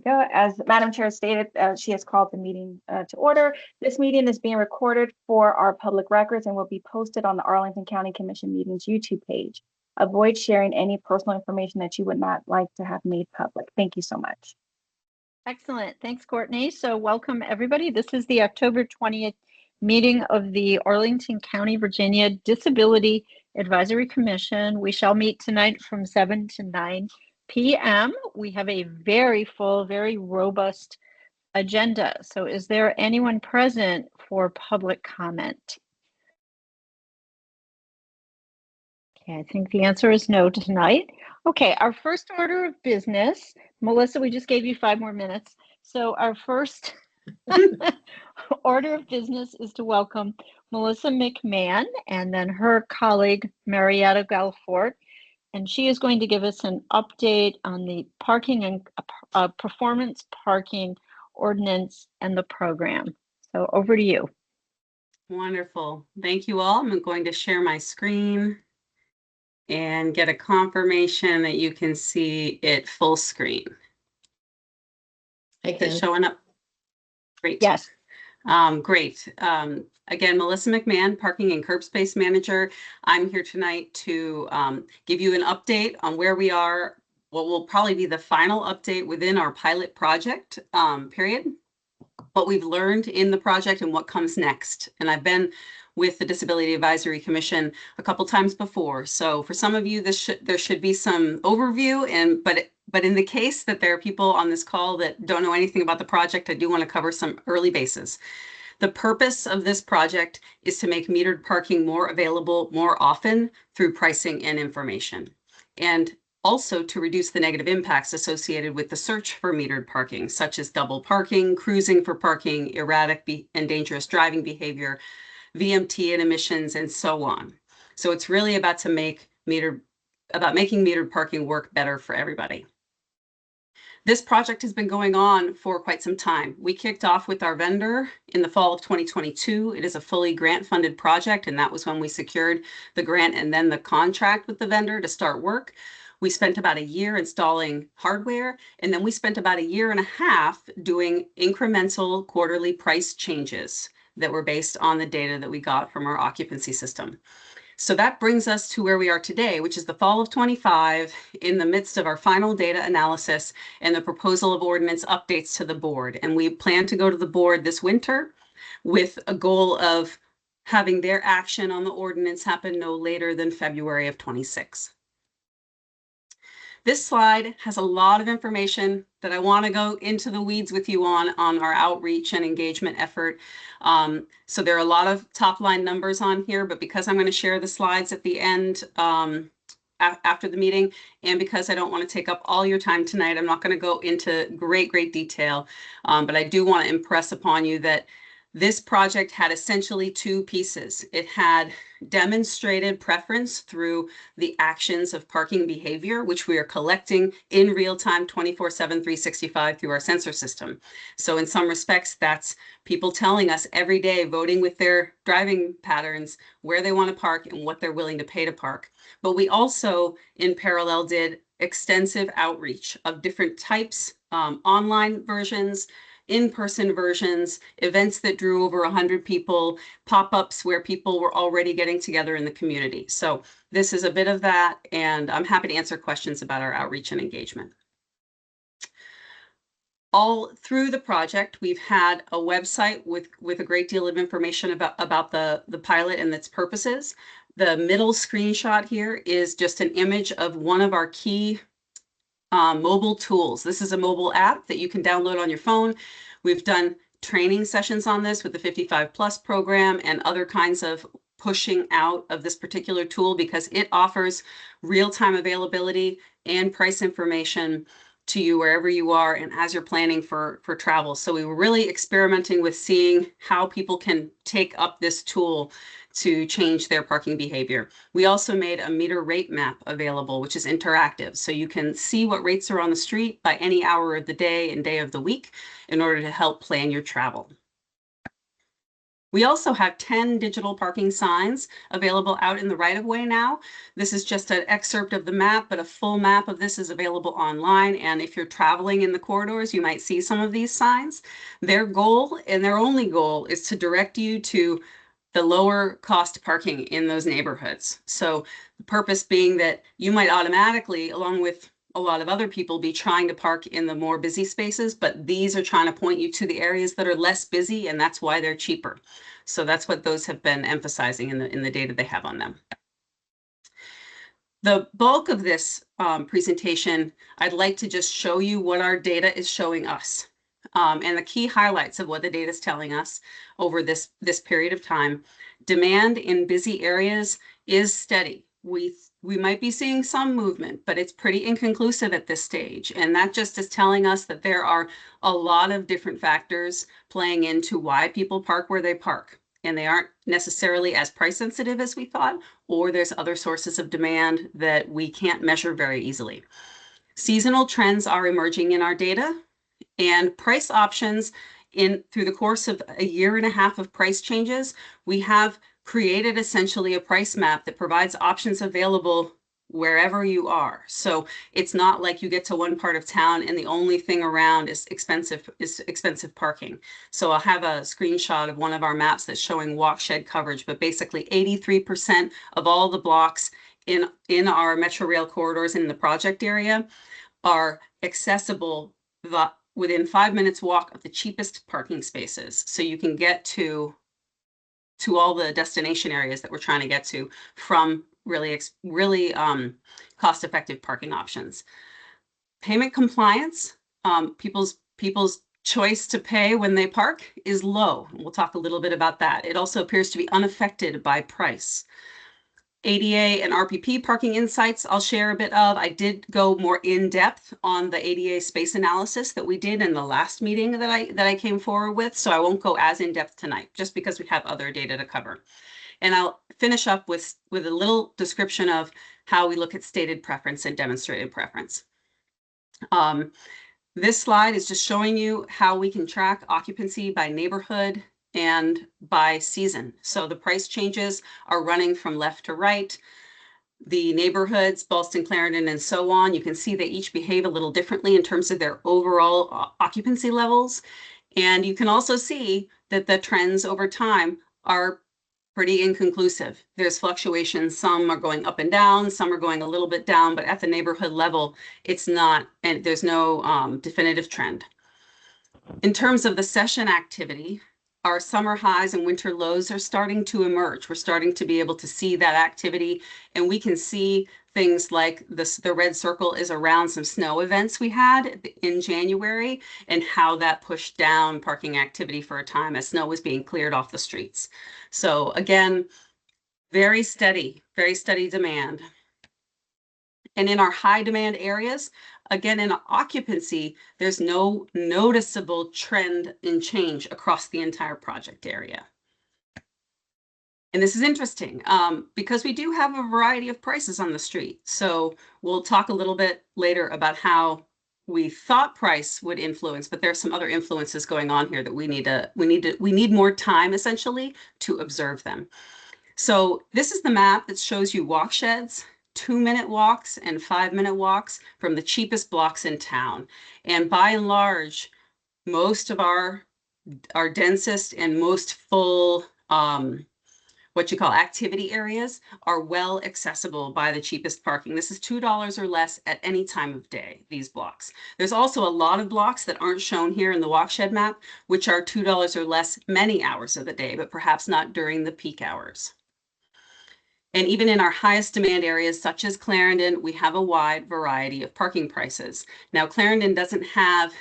go. As Madam Chair stated, she has called the meeting to order. This meeting is being recorded for our public records and will be posted on the Arlington County Commission meetings YouTube page. Avoid sharing any personal information that you would not like to have made public. Thank you so much. Excellent. Thanks, Courtney. So welcome, everybody. This is the October 20th meeting of the Arlington County, Virginia Disability Advisory Commission. We shall meet tonight from 7 to 9 p.m. We have a very full, very robust agenda. So is there anyone present for public comment? Okay, I think the answer is no tonight. Okay, our first order of business, Melissa, we just gave you 5 more minutes. So our first order of business is to welcome Melissa McMahon and then her colleague, Marietta Galfort. And she is going to give us an update on the parking and performance parking ordinance and the program. So over to you. Wonderful. Thank you all. I'm going to share my screen and get a confirmation that you can see it full screen. Is it showing up? Great. Yes. Great. Again, Melissa McMahon, Parking and Curb Space Manager. I'm here tonight to give you an update on where we are, what will probably be the final update within our pilot project period, what we've learned in the project and what comes next. And I've been with the Disability Advisory Commission a couple times before. So for some of you, there should be some overview, but in the case that there are people on this call that don't know anything about the project, I do want to cover some early bases. The purpose of this project is to make metered parking more available more often through pricing and information, and also to reduce the negative impacts associated with the search for metered parking, such as double parking, cruising for parking, erratic and dangerous driving behavior, VMT and emissions, and so on. So it's really about making metered parking work better for everybody. This project has been going on for quite some time. We kicked off with our vendor in the fall of 2022. It is a fully grant-funded project, and that was when we secured the grant and then the contract with the vendor to start work. We spent about a year installing hardware, and then we spent about 1.5 years doing incremental quarterly price changes that were based on the data that we got from our occupancy system. So that brings us to where we are today, which is the fall of 25, in the midst of our final data analysis and the proposal of ordinance updates to the board. And we plan to go to the board this winter with a goal of having their action on the ordinance happen no later than February of 26. This slide has a lot of information that I want to go into the weeds with you on our outreach and engagement effort. So there are a lot of top line numbers on here, but because I'm going to share the slides at the end after the meeting, and because I don't want to take up all your time tonight, I'm not going to go into great detail, but I do want to impress upon you that this project had essentially 2 pieces. It had demonstrated preference through the actions of parking behavior, which we are collecting in real time 24/7, 365 through our sensor system. So in some respects, that's people telling us every day, voting with their driving patterns, where they want to park and what they're willing to pay to park. But we also, in parallel, did extensive outreach of different types, online versions, in-person versions, events that drew over 100 people, pop-ups where people were already getting together in the community. So this is a bit of that, and I'm happy to answer questions about our outreach and engagement. All through the project, we've had a website with a great deal of information about the pilot and its purposes. The middle screenshot here is just an image of one of our key mobile tools. This is a mobile app that you can download on your phone. We've done training sessions on this with the 55+ program and other kinds of pushing out of this particular tool because it offers real-time availability and price information to you wherever you are and as you're planning for travel. So we were really experimenting with seeing how people can take up this tool to change their parking behavior. We also made a meter rate map available, which is interactive. So you can see what rates are on the street by any hour of the day and day of the week in order to help plan your travel. We also have 10 digital parking signs available out in the right-of-way now. This is just an excerpt of the map, but a full map of this is available online. And if you're traveling in the corridors, you might see some of these signs. Their goal, and their only goal, is to direct you to the lower cost parking in those neighborhoods. So the purpose being that you might automatically, along with a lot of other people, be trying to park in the more busy spaces, but these are trying to point you to the areas that are less busy, and that's why they're cheaper. So that's what those have been emphasizing in the data they have on them. The bulk of this presentation, I'd like to just show you what our data is showing us, and the key highlights of what the data is telling us over this period of time. Demand in busy areas is steady. We might be seeing some movement, but it's pretty inconclusive at this stage. And that just is telling us that there are a lot of different factors playing into why people park where they park. And they aren't necessarily as price sensitive as we thought, or there's other sources of demand that we can't measure very easily. Seasonal trends are emerging in our data, and price options through the course of a year and a half of price changes, we have created essentially a price map that provides options available wherever you are. So it's not like you get to one part of town and the only thing around is expensive parking. So I'll have a screenshot of one of our maps that's showing walk shed coverage, but basically 83% of all the blocks in our Metro Rail corridors in the project area are accessible within 5 minutes walk of the cheapest parking spaces. So you can get to all the destination areas that we're trying to get to from really cost-effective parking options. Payment compliance, people's choice to pay when they park is low. We'll talk a little bit about that. It also appears to be unaffected by price. ADA and RPP parking insights I'll share a bit of. I did go more in depth on the ADA space analysis that we did in the last meeting that I came forward with, so I won't go as in depth tonight, just because we have other data to cover. And I'll finish up with a little description of how we look at stated preference and demonstrated preference. This slide is just showing you how we can track occupancy by neighborhood and by season. So the price changes are running from left to right. The neighborhoods, Ballston, Clarendon, and so on, you can see they each behave a little differently in terms of their overall occupancy levels. And you can also see that the trends over time are pretty inconclusive. There's fluctuations. Some are going up and down, some are going a little bit down, but at the neighborhood level, it's not, and there's no definitive trend. In terms of the session activity, our summer highs and winter lows are starting to emerge. We're starting to be able to see that activity, and we can see things like this. The red circle is around some snow events we had in January and how that pushed down parking activity for a time as snow was being cleared off the streets. So again, very steady demand. And in our high demand areas, again, in occupancy, there's no noticeable trend in change across the entire project area. And this is interesting because we do have a variety of prices on the street. So we'll talk a little bit later about how we thought price would influence, but there's some other influences going on here that we need more time essentially to observe them. So this is the map that shows you walk sheds, 2-minute walks and 5-minute walks from the cheapest blocks in town. And by and large, most of our densest and most full what you call activity areas are well accessible by the cheapest parking. This is $2 or less at any time of day, these blocks. There's also a lot of blocks that aren't shown here in the walkshed map, which are $2 or less many hours of the day, but perhaps not during the peak hours. And even in our highest demand areas, such as Clarendon, we have a wide variety of parking prices. Now, Clarendon doesn't have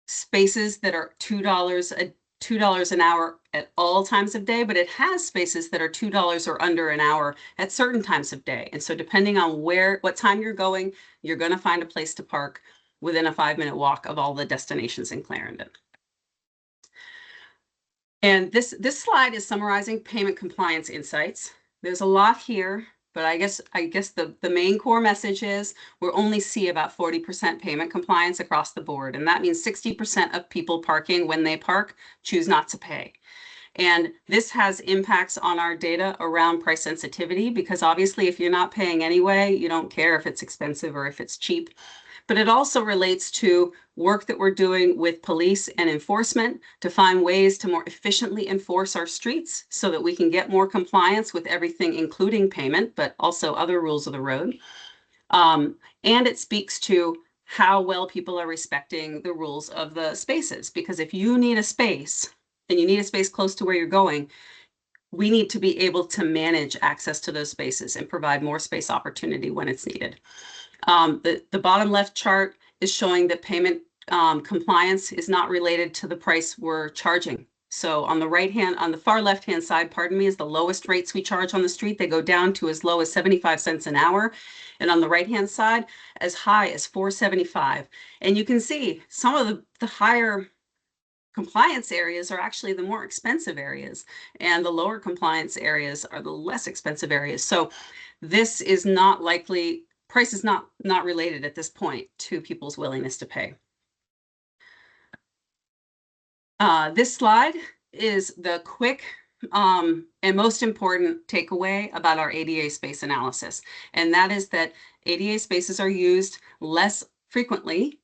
spaces that are $2 an hour at all times of day, but it has spaces that are $2 or under an hour at certain times of day. And so depending on what time you're going, you're going to find a place to park within a 5-minute walk of all the destinations in Clarendon. And this slide is summarizing payment compliance insights. There's a lot here, but I guess the main core message is we only see about 40% payment compliance across the board. And that means 60% of people parking when they park choose not to pay. And this has impacts on our data around price sensitivity, because obviously if you're not paying anyway, you don't care if it's expensive or if it's cheap. But it also relates to work that we're doing with police and enforcement to find ways to more efficiently enforce our streets so that we can get more compliance with everything, including payment, but also other rules of the road. And it speaks to how well people are respecting the rules of the spaces. Because if you need a space and you need a space close to where you're going, we need to be able to manage access to those spaces and provide more space opportunity when it's needed. The bottom left chart is showing that payment compliance is not related to the price we're charging. So on the far left-hand side, pardon me, is the lowest rates we charge on the street. They go down to as low as 75 cents an hour. And on the right-hand side, as high as $4.75. And you can see some of the higher compliance areas are actually the more expensive areas, and the lower compliance areas are the less expensive areas. So this is not likely, price is not related at this point to people's willingness to pay. This slide is the quick and most important takeaway about our ADA space analysis. And that is that ADA spaces are used less frequently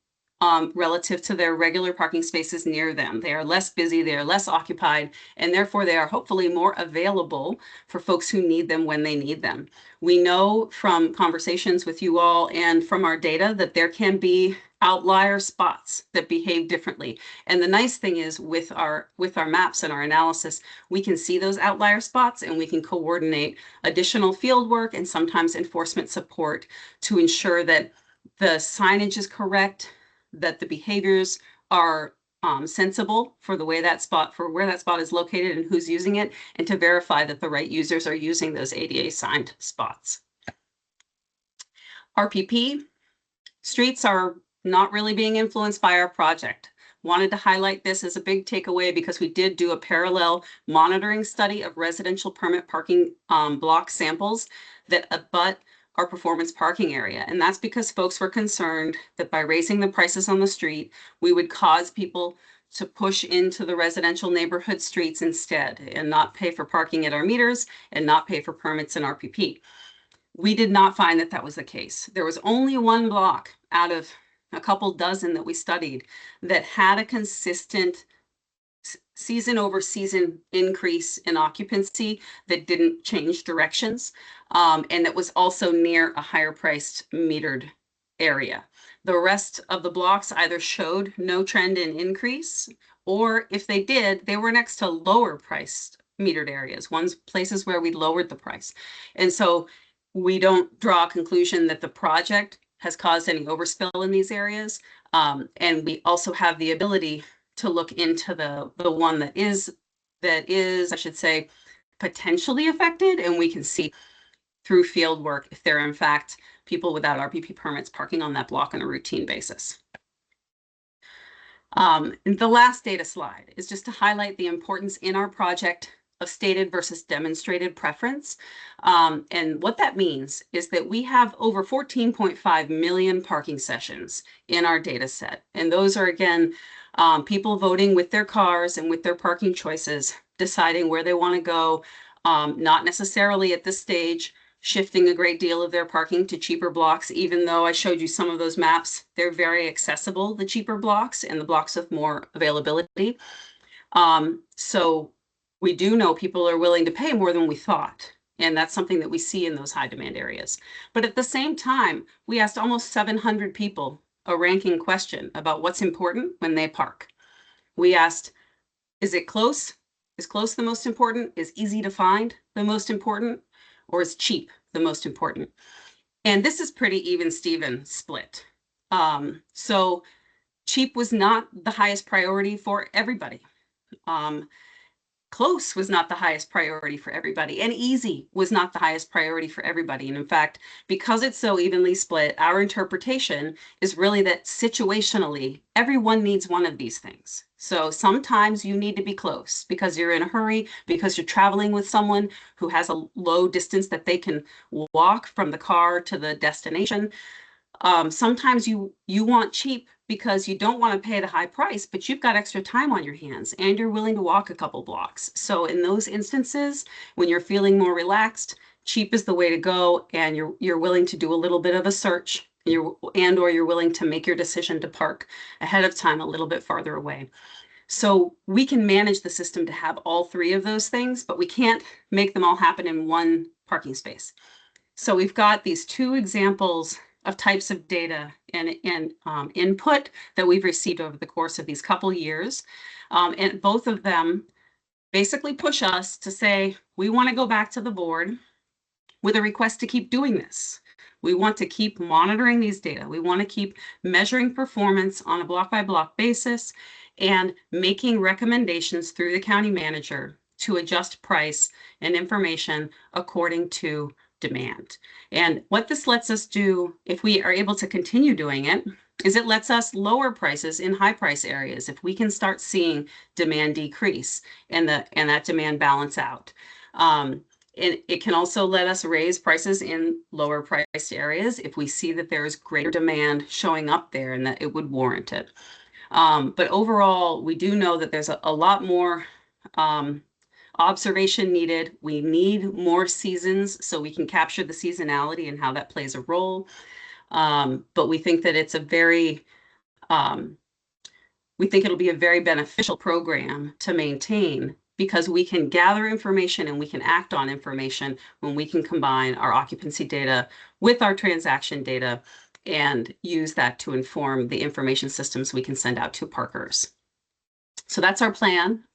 relative to their regular parking spaces near them. They are less busy, they are less occupied, and therefore they are hopefully more available for folks who need them when they need them. We know from conversations with you all and from our data that there can be outlier spots that behave differently. And the nice thing is with our maps and our analysis, we can see those outlier spots and we can coordinate additional field work and sometimes enforcement support to ensure that the signage is correct, that the behaviors are sensible for where that spot is located and who's using it, and to verify that the right users are using those ADA signed spots. RPP, streets are not really being influenced by our project. Wanted to highlight this as a big takeaway because we did do a parallel monitoring study of residential permit parking block samples that abut our performance parking area. And that's because folks were concerned that by raising the prices on the street, we would cause people to push into the residential neighborhood streets instead and not pay for parking at our meters and not pay for permits in RPP. We did not find that that was the case. There was only one block out of a couple dozen that we studied that had a consistent season over season increase in occupancy that didn't change directions, and that was also near a higher priced metered area. The rest of the blocks either showed no trend in increase, or if they did, they were next to lower priced metered areas, places where we lowered the price. And so we don't draw a conclusion that the project has caused any overspill in these areas. And we also have the ability to look into the one that is, I should say, potentially affected, and we can see through field work if there are in fact people without RPP permits parking on that block on a routine basis. And the last data slide is just to highlight the importance in our project of stated versus demonstrated preference. And what that means is that we have over 14.5 million parking sessions in our data set. And those are, again, people voting with their cars and with their parking choices, deciding where they want to go, not necessarily at this stage shifting a great deal of their parking to cheaper blocks, even though I showed you some of those maps. They're very accessible, the cheaper blocks and the blocks with more availability. So we do know people are willing to pay more than we thought. And that's something that we see in those high demand areas. But at the same time, we asked almost 700 people a ranking question about what's important when they park. We asked, is it close? Is close the most important? Is easy to find the most important? Or is cheap the most important? And this is pretty even Steven split. So cheap was not the highest priority for everybody. Close was not the highest priority for everybody, and easy was not the highest priority for everybody. And in fact, because it's so evenly split, our interpretation is really that situationally, everyone needs one of these things. So sometimes you need to be close because you're in a hurry, because you're traveling with someone who has a low distance that they can walk from the car to the destination. Sometimes you want cheap because you don't want to pay the high price, but you've got extra time on your hands and you're willing to walk a couple blocks. So in those instances, when you're feeling more relaxed, cheap is the way to go, and you're willing to do a little bit of a search, or you're willing to make your decision to park ahead of time a little bit farther away. So we can manage the system to have all three of those things, but we can't make them all happen in one parking space. So we've got these two examples of types of data and input that we've received over the course of these couple years. And both of them basically push us to say, we want to go back to the board with a request to keep doing this. We want to keep monitoring these data. We want to keep measuring performance on a block by block basis and making recommendations through the county manager to adjust price and information according to demand. And what this lets us do, if we are able to continue doing it, is it lets us lower prices in high price areas if we can start seeing demand decrease and that demand balance out. And it can also let us raise prices in lower priced areas if we see that there is greater demand showing up there and that it would warrant it. But overall, we do know that there's a lot more observation needed. We need more seasons so we can capture the seasonality and how that plays a role. But we think that it's we think it'll be a very beneficial program to maintain, because we can gather information and we can act on information when we can combine our occupancy data with our transaction data and use that to inform the information systems we can send out to parkers. So that's our plan.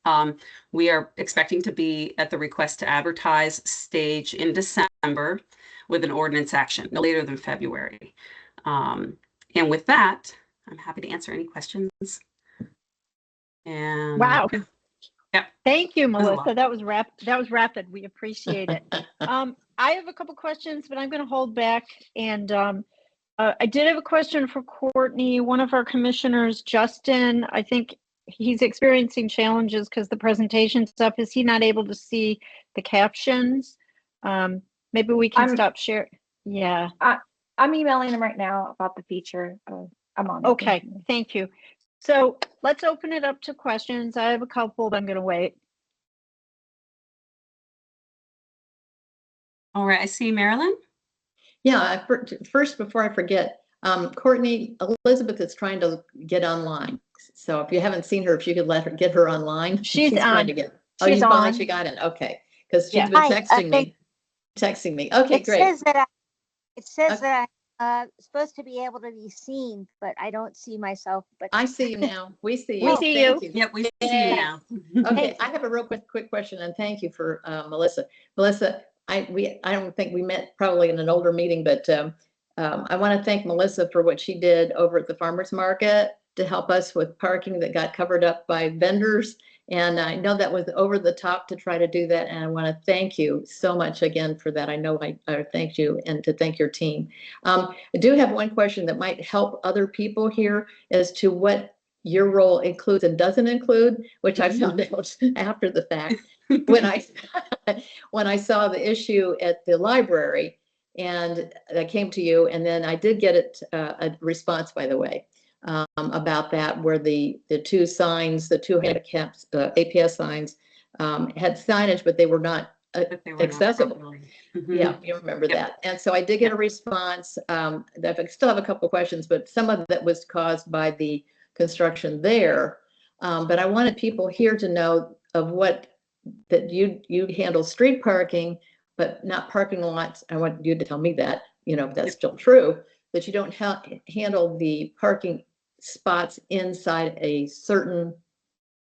We are expecting to be at the request to advertise stage in December with an ordinance action no later than February. And with that, I'm happy to answer any questions. And wow. Yeah. Thank you, Melissa. That was rapid. We appreciate it. I have a couple questions, but I'm going to hold back. And I did have a question for Courtney. One of our commissioners, Justin, I think he's experiencing challenges because the presentation stuff, is he not able to see the captions? Maybe we can stop sharing. Yeah. I'm emailing him right now about the feature. I'm on it. Okay, thank you. So let's open it up to questions. I have a couple, but I'm going to wait. All right, I see Marilyn. Yeah, first, before I forget, Courtney, Elizabeth is trying to get online. So if you haven't seen her, if you could let her get her online. She's on. Trying to get. Oh, She's you finally on. she got in. Okay, because she's Yeah. been texting me. Okay, It great. says that I'm supposed to be able to be seen, but I don't see myself. But I see you now. We see you. We see Thank you. Yep, we see you now. Okay, I have a real quick question, and thank you for Melissa. Melissa, I don't think we met probably in an older meeting, but I want to thank Melissa for what she did over at the farmers market to help us with parking that got covered up by vendors. And I know that was over the top to try to do that. And I want to thank you so much again for that. I know I thank you, and to thank your team. I do have one question that might help other people here as to what your role includes and doesn't include, which I found out after the fact when I saw the issue at the library, and I came to you, and then I did get a response, by the way, about that, where the two signs, the two handicaps, APS signs, had signage, but they were not accessible. Yeah, you remember that. And so I did get a response. I still have a couple of questions, but some of that was caused by the construction there. But I wanted people here to know of that you handle street parking, but not parking lots. I want you to tell me that, if that's still true, that you don't handle the parking spots inside a certain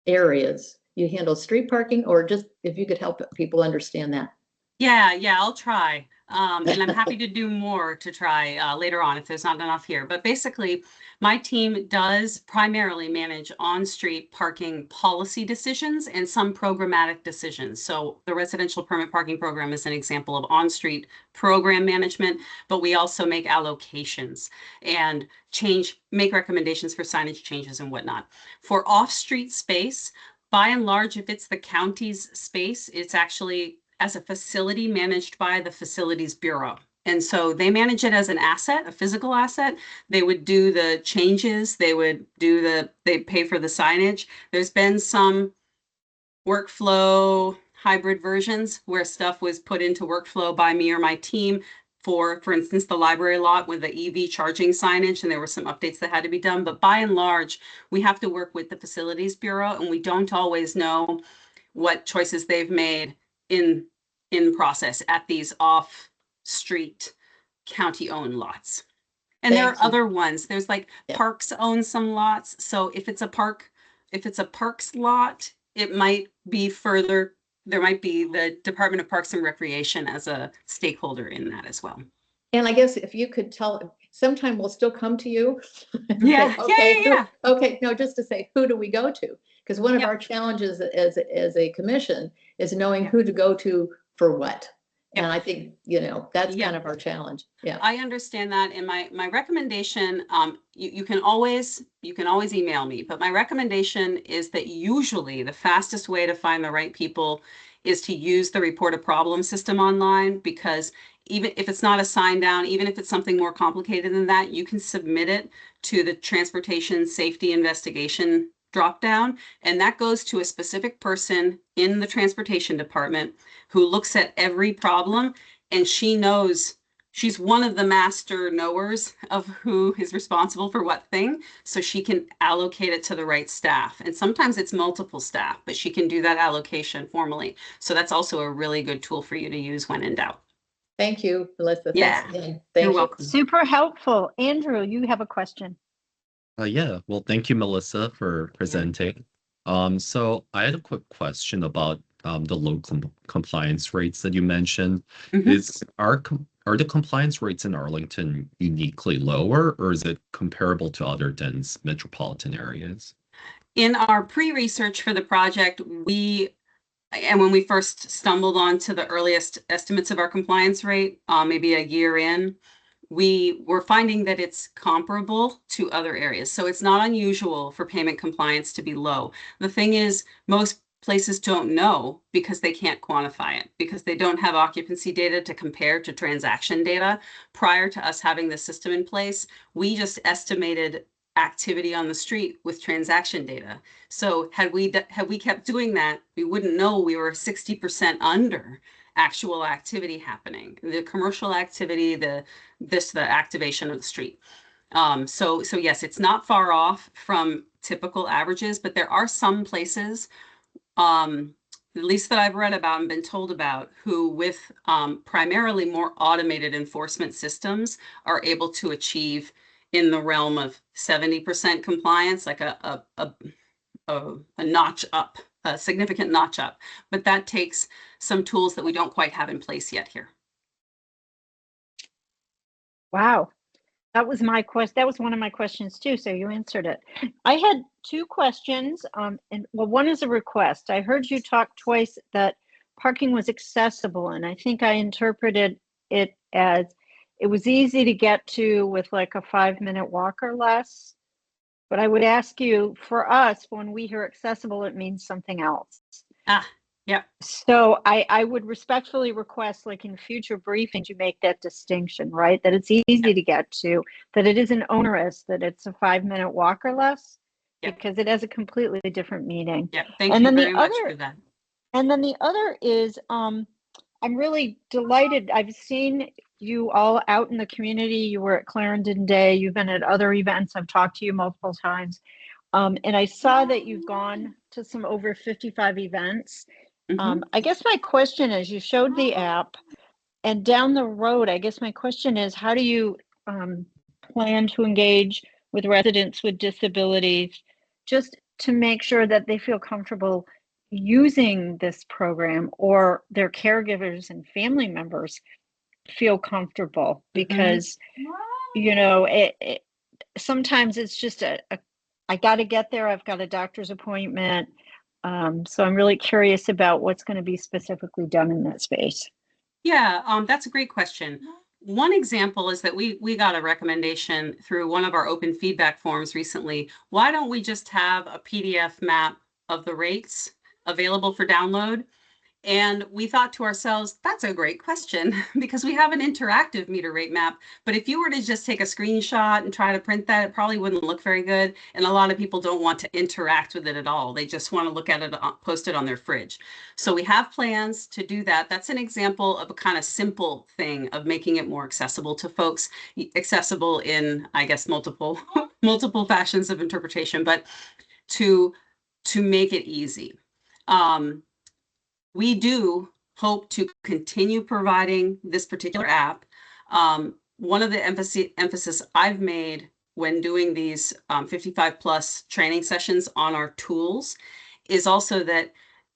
areas. You handle street parking, or just if you could help people understand that. Yeah, I'll try. And I'm happy to do more to try later on if there's not enough here. But basically, my team does primarily manage on-street parking policy decisions and some programmatic decisions. So the residential permit parking program is an example of on-street program management, but we also make allocations and make recommendations for signage changes and whatnot. For off-street space, by and large, if it's the county's space, it's actually as a facility managed by the Facilities Bureau. And so they manage it as an asset, a physical asset. They would do the changes. They pay for the signage. There's been some workflow hybrid versions where stuff was put into workflow by me or my team for instance, the library lot with the EV charging signage, and there were some updates that had to be done. But by and large, we have to work with the Facilities Bureau, and we don't always know what choices they've made in process at these off-street county-owned lots. And there are Thank you. other ones. There's like Yeah. Parks own some lots. So if it's a Parks lot, it might be further. There might be the Department of Parks and Recreation as a stakeholder in that as well. And I guess if you could tell, sometime we'll still come to you. and Yeah, say, okay, yeah. okay, no, just to say, who do we go to? Because one of Yep. our challenges as a commission is knowing who to go to for what. Yep. And I think, that's Yeah. kind of our challenge. Yeah. I understand that, and my recommendation, you can always email me, but my recommendation is that usually the fastest way to find the right people is to use the report a problem system online, because even if it's not a sign down, even if it's something more complicated than that, you can submit it to the Transportation Safety Investigation dropdown, and that goes to a specific person in the transportation department who looks at every problem, and she knows, she's one of the master knowers of who is responsible for what thing, so she can allocate it to the right staff. And sometimes it's multiple staff, but she can do that allocation formally. So that's also a really good tool for you to use when in doubt. Thank you, Melissa. Yeah. Thanks again. You're Thank you. welcome. Super helpful. Andrew, you have a question. Yeah, well, thank you, Melissa, for presenting. So I had a quick question about the low compliance rates that you mentioned. Mhm. Are the compliance rates in Arlington uniquely lower, or is it comparable to other dense metropolitan areas? In our pre-research for the project, and when we first stumbled onto the earliest estimates of our compliance rate, maybe a year in, we were finding that it's comparable to other areas. So it's not unusual for payment compliance to be low. The thing is, most places don't know because they can't quantify it, because they don't have occupancy data to compare to transaction data. Prior to us having the system in place, we just estimated activity on the street with transaction data. So had we kept doing that, we wouldn't know we were 60% under actual activity happening, the commercial activity, the activation of the street. So yes, it's not far off from typical averages, but there are some places, at least that I've read about and been told about, who with primarily more automated enforcement systems are able to achieve in the realm of 70% compliance, like a notch up, a significant notch up. But that takes some tools that we don't quite have in place yet here. Wow. That was my question. That was one of my questions too. So you answered it. I had two questions. And well, one is a request. I heard you talk twice that parking was accessible, and I think I interpreted it as it was easy to get to with like a 5-minute walk or less. But I would ask you, for us, when we hear accessible, it means something else. Yep. So I would respectfully request, like in future briefings, you make that distinction, right? That it's easy to get to, that it isn't onerous, that it's a 5-minute walk or less, Yep. because it has a completely different meaning. Yeah, thank And you then the very much other- for that. And then the other is, I'm really delighted. I've seen you all out in the community. You were at Clarendon Day. You've been at other events. I've talked to you multiple times. And I saw that you've gone to some over 55 events. Mhm. I guess my question is, you showed the app, and down the road, I guess my question is, how do you plan to engage with residents with disabilities, just to make sure that they feel comfortable using this program, or their caregivers and family members feel comfortable? Because sometimes it's just I got to get there, I've got a doctor's appointment. So I'm really curious about what's going to be specifically done in that space. Yeah, that's a great question. One example is that we got a recommendation through one of our open feedback forums recently. Why don't we just have a PDF map of the rates available for download? And we thought to ourselves, that's a great question because we have an interactive meter rate map. But if you were to just take a screenshot and try to print that, it probably wouldn't look very good. And a lot of people don't want to interact with it at all. They just want to look at it posted on their fridge. So we have plans to do that. That's an example of a kind of simple thing of making it more accessible to folks, accessible in, I guess, multiple fashions of interpretation, but to make it easy. We do hope to continue providing this particular app. One of the emphasis I've made when doing these 55 plus training sessions on our tools is also that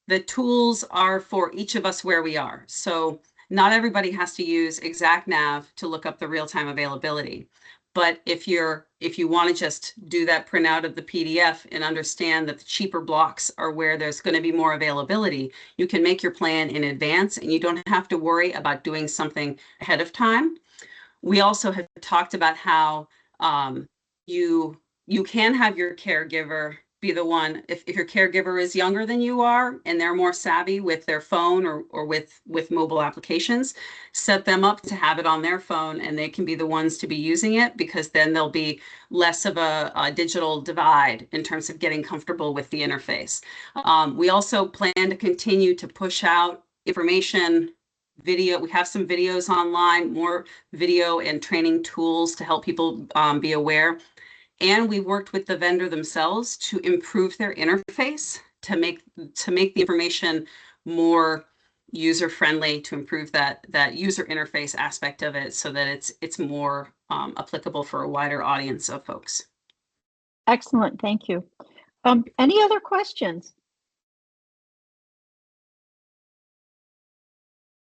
the tools are for each of us where we are. So not everybody has to use ExactNav to look up the real-time availability. But if you want to just do that printout of the PDF and understand that the cheaper blocks are where there's going to be more availability, you can make your plan in advance and you don't have to worry about doing something ahead of time. We also have talked about how you can have your caregiver be the one, if your caregiver is younger than you are and they're more savvy with their phone or with mobile applications, set them up to have it on their phone and they can be the ones to be using it, because then there'll be less of a digital divide in terms of getting comfortable with the interface. We also plan to continue to push out information, video. We have some videos online, more video and training tools to help people be aware. And we worked with the vendor themselves to improve their interface to make the information more user-friendly, to improve that user interface aspect of it so that it's more applicable for a wider audience of folks. Excellent, thank you. Any other questions?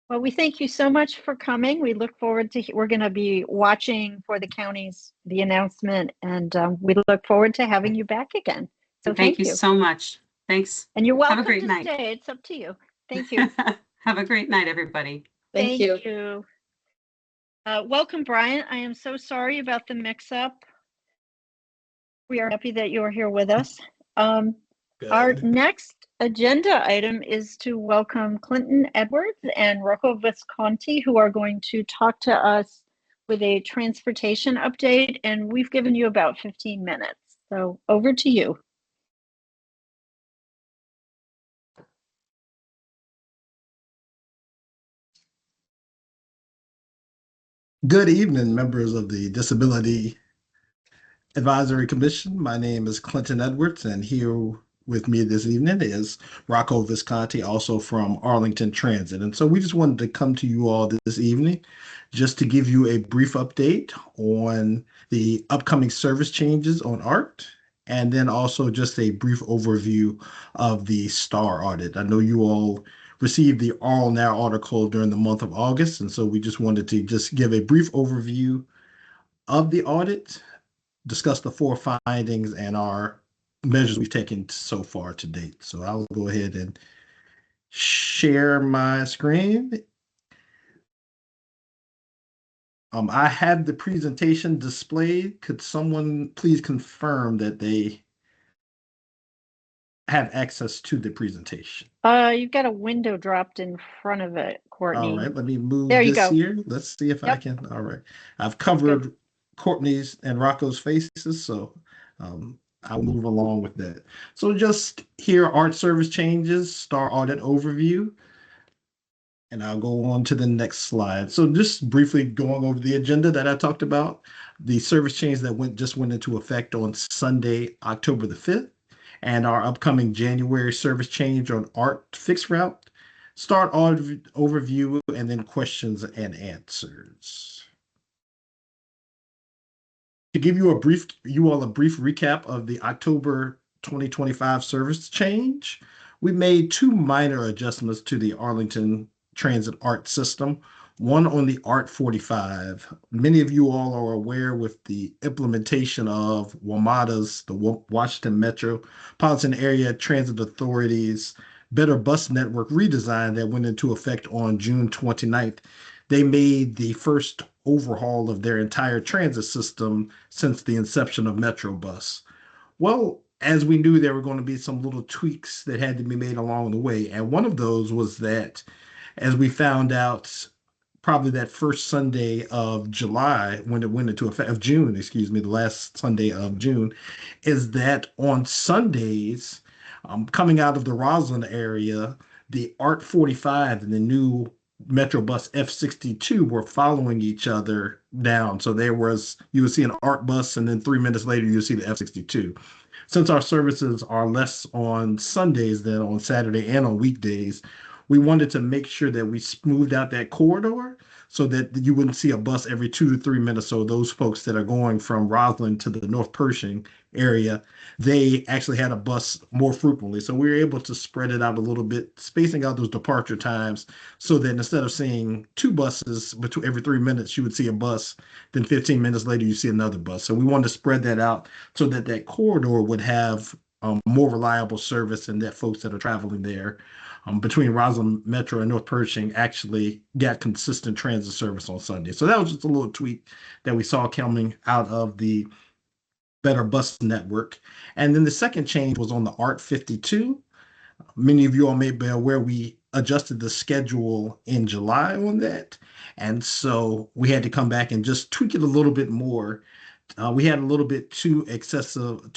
Well, we thank you so much for coming. We look forward to, we're going to be watching for the the announcement, and we look forward to having you back again. So thank you so much. Thanks. And you're welcome Have a great to night. stay. It's up to you. Thank you. Have a great night, everybody. Thank you. Welcome, Brian. I am so sorry about the mix-up. We are happy that you are here with us. Our next agenda item is to welcome Clinton Edwards and Rocco Visconti, who are going to talk to us with a transportation update, and we've given you about 15 minutes. So over to you. Good evening, members of the Disability Advisory Commission. My name is Clinton Edwards, and here with me this evening is Rocco Visconti, also from Arlington Transit. And so we just wanted to come to you all this evening just to give you a brief update on the upcoming service changes on ART, and then also just a brief overview of the STAR audit. I know you all received the All Now article during the month of August, and so we just wanted to just give a brief overview of the audit, discuss the 4 findings and our measures we've taken so far to date. So I'll go ahead and share my screen. I have the presentation displayed. Could someone please confirm that they have access to the presentation? You've got a window dropped in front of it, Courtney. All right, let me move there you this go. here. Let's see if I can. All right, I've covered Courtney's and Rocco's faces, so I'll move along with that. So just here, ART service changes, STAR audit overview, and I'll go on to the next slide. So just briefly going over the agenda that I talked about, the service change that just went into effect on Sunday, October the 5th, and our upcoming January service change on ART fixed route, STAR audit overview, and then questions and answers. To give you a brief recap of the October 2025 service change, we made 2 minor adjustments to the Arlington Transit ART system, one on the ART 45. Many of you all are aware with the implementation of WMATA's, the Washington Metropolitan Area Transit Authority's Better Bus Network redesign that went into effect on June 29th. They made the first overhaul of their entire transit system since the inception of MetroBus. Well, as we knew, there were going to be some little tweaks that had to be made along the way. And one of those was that, as we found out, probably that first Sunday of July, when it went into effect, of June, excuse me, the last Sunday of June, is that on Sundays, coming out of the Roslyn area, the ART 45 and the new Metro Bus F62 were following each other down. So you would see an ART bus, and then 3 minutes later, you'll see the F62. Since our services are less on Sundays than on Saturday and on weekdays, we wanted to make sure that we smoothed out that corridor so that you wouldn't see a bus every 2 to 3 minutes. So those folks that are going from Roslyn to the North Pershing area, they actually had a bus more frequently. So we were able to spread it out a little bit, spacing out those departure times so that instead of seeing two buses between every 3 minutes, you would see a bus. Then 15 minutes later, you see another bus. So we wanted to spread that out so that that corridor would have more reliable service, and that folks that are traveling there between Roslyn Metro and North Pershing actually got consistent transit service on Sunday. So that was just a little tweak that we saw coming out of the better bus network. And then the second change was on the ART 52. Many of you all may be aware we adjusted the schedule in July on that. And so we had to come back and just tweak it a little bit more. We had a little bit too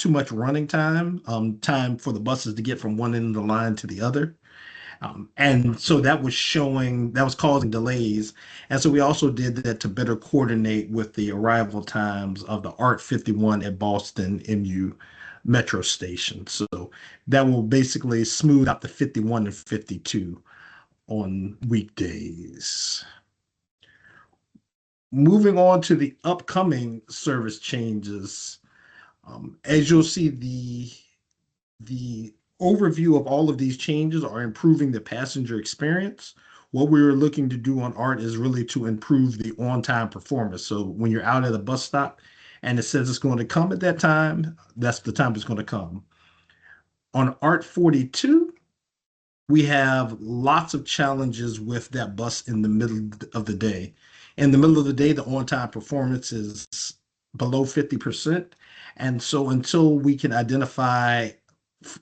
much running time, time for the buses to get from one end of the line to the other. And so that was causing delays. And so we also did that to better coordinate with the arrival times of the ART 51 at Boston MU Metro Station. So that will basically smooth out the 51 and 52 on weekdays. Moving on to the upcoming service changes, as you'll see, the overview of all of these changes are improving the passenger experience. What we were looking to do on ART is really to improve the on-time performance. So when you're out at a bus stop and it says it's going to come at that time, that's the time it's going to come. On ART 42, we have lots of challenges with that bus in the middle of the day. In the middle of the day, the on-time performance is below 50%. And so until we can identify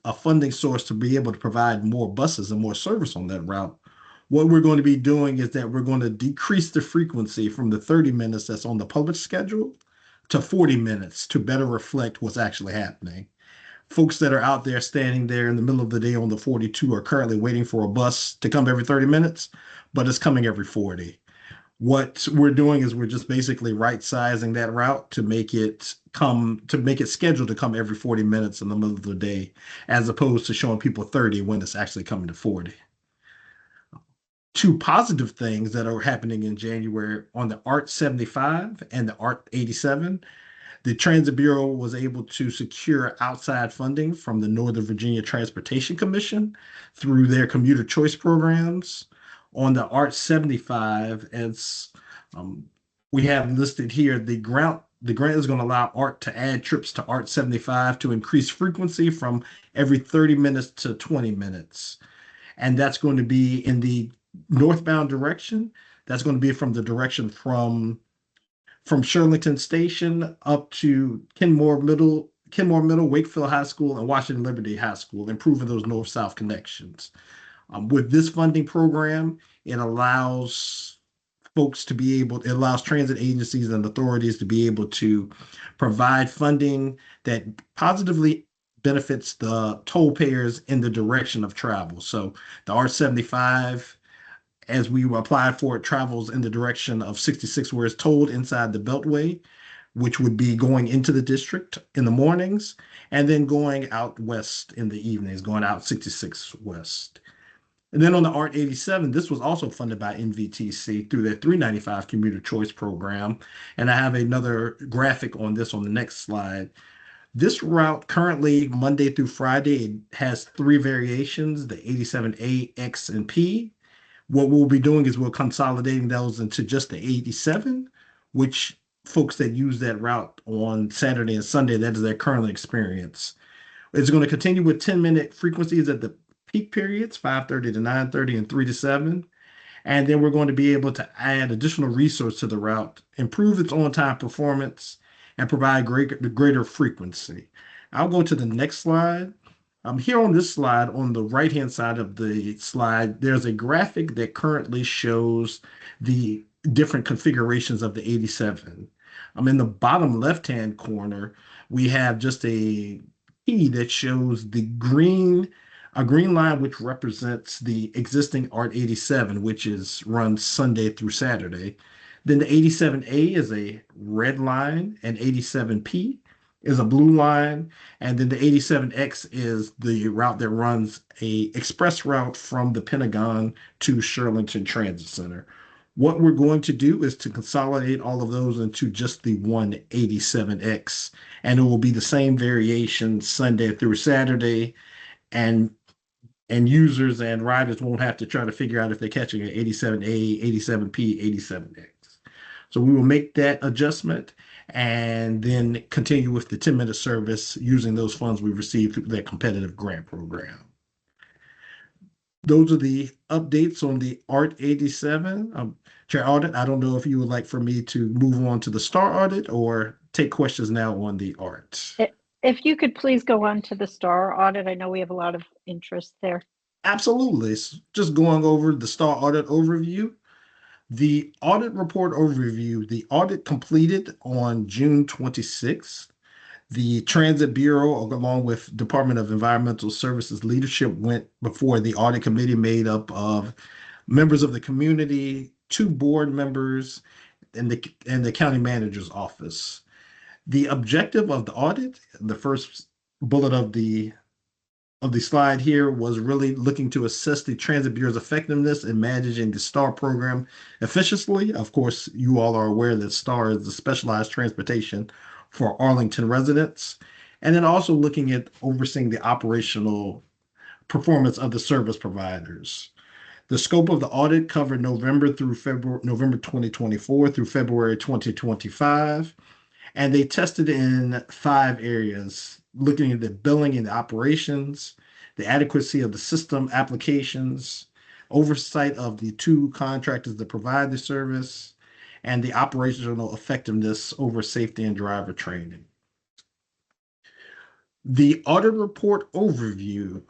a funding source to be able to provide more buses and more service on that route, what we're going to be doing is that we're going to decrease the frequency from the 30 minutes that's on the published schedule to 40 minutes to better reflect what's actually happening. Folks that are out there standing there in the middle of the day on the 42 are currently waiting for a bus to come every 30 minutes, but it's coming every 40. What we're doing is we're just basically right-sizing that route to make it scheduled to come every 40 minutes in the middle of the day, as opposed to showing people 30 when it's actually coming to 40. Two positive things that are happening in January on the ART 75 and the ART 87. The Transit Bureau was able to secure outside funding from the Northern Virginia Transportation Commission through their commuter choice programs. On the ART 75, as we have listed here, the grant is going to allow ART to add trips to ART 75 to increase frequency from every 30 minutes to 20 minutes. And that's going to be in the northbound direction. That's going to be from the direction from Shirlington Station up to Kenmore Middle, Wakefield High School, and Washington Liberty High School, improving those north-south connections. With this funding program, it allows transit agencies and authorities to be able to provide funding that positively benefits the toll payers in the direction of travel. So the ART 75, as we applied for it, travels in the direction of 66, where it's tolled inside the Beltway, which would be going into the district in the mornings, and then going out west in the evenings, going out 66 west. And then on the ART 87, this was also funded by NVTC through their 395 commuter choice program. And I have another graphic on this on the next slide. This route currently, Monday through Friday, it has three variations, the 87A, X, and P. What we'll be doing is we're consolidating those into just the 87, which folks that use that route on Saturday and Sunday, that is their current experience. It's going to continue with 10-minute frequencies at the peak periods, 5:30 to 9:30 and 3 to 7. And then we're going to be able to add additional resources to the route, improve its on-time performance, and provide greater frequency. I'll go to the next slide. Here on this slide, on the right-hand side of the slide, there's a graphic that currently shows the different configurations of the 87. In the bottom left-hand corner, we have just a key that shows a green line which represents the existing ART 87, which is run Sunday through Saturday. Then the 87A is a red line, and 87P is a blue line, and then the 87X is the route that runs a express route from the Pentagon to Shirlington Transit Center. What we're going to do is to consolidate all of those into just the one 87X, and it will be the same variation Sunday through Saturday, and users and riders won't have to try to figure out if they're catching an 87A, 87P, 87X. So we will make that adjustment and then continue with the 10-minute service using those funds we received through that competitive grant program. Those are the updates on the ART 87. Chair Audit, I don't know if you would like for me to move on to the STAR audit or take questions now on the ART. If you could please go on to the STAR audit. I know we have a lot of interest there. Absolutely. Just going over the STAR audit overview. The audit report overview, the audit completed on June 26th. The Transit Bureau, along with Department of Environmental Services leadership, went before the audit committee made up of members of the community, 2 board members, and the county manager's office. The objective of the audit, the first bullet of the slide here, was really looking to assess the Transit Bureau's effectiveness in managing the STAR program efficiently. Of course, you all are aware that STAR is the specialized transportation for Arlington residents. And then also looking at overseeing the operational performance of the service providers. The scope of the audit covered November 2024 through February 2025. And they tested in 5 areas, looking at the billing and the operations, the adequacy of the system applications, oversight of the 2 contractors that provide the service, and the operational effectiveness over safety and driver training. The audit report overview,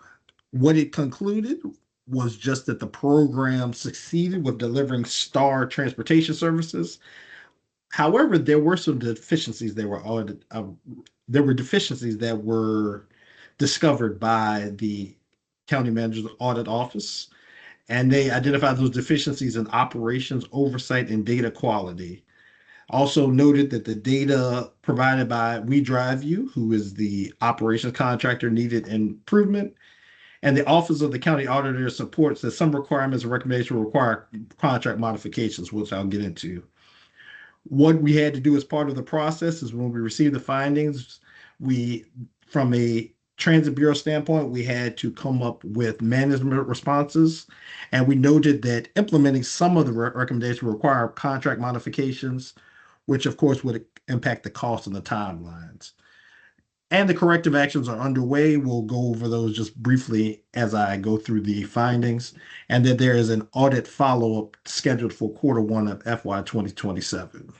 what it concluded was just that the program succeeded with delivering STAR transportation services. However, there were some deficiencies that were audited. There were deficiencies that were discovered by the county manager's audit office, and they identified those deficiencies in operations, oversight, and data quality. Also noted that the data provided by We Drive You, who is the operations contractor, needed improvement, and the Office of the County Auditor supports that some requirements and recommendations require contract modifications, which I'll get into. What we had to do as part of the process is when we received the findings, from a Transit Bureau standpoint, we had to come up with management responses. And we noted that implementing some of the recommendations require contract modifications, which of course would impact the cost and the timelines. And the corrective actions are underway. We'll go over those just briefly as I go through the findings, and that there is an audit follow-up scheduled for Q1 of FY 2027.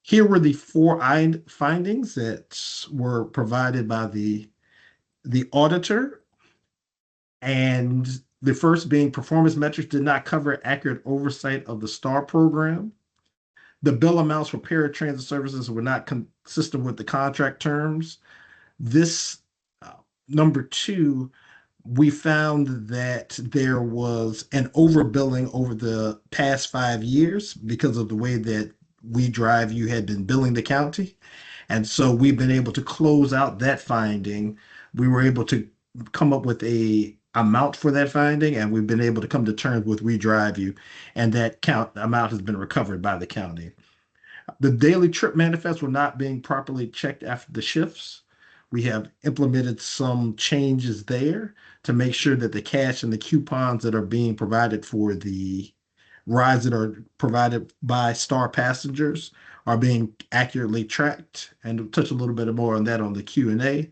Here were the 4 findings that were provided by the auditor, and the first being performance metrics did not cover accurate oversight of the STAR program. The bill amounts for paratransit services were not consistent with the contract terms. This number 2, we found that there was an overbilling over the past 5 years because of the way that We Drive You had been billing the county. And so we've been able to close out that finding. We were able to come up with a amount for that finding, and we've been able to come to terms with We Drive You, and that amount has been recovered by the county. The daily trip manifests were not being properly checked after the shifts. We have implemented some changes there to make sure that the cash and the coupons that are being provided for the rides that are provided by STAR passengers are being accurately tracked, and we'll touch a little bit more on that on the Q&A.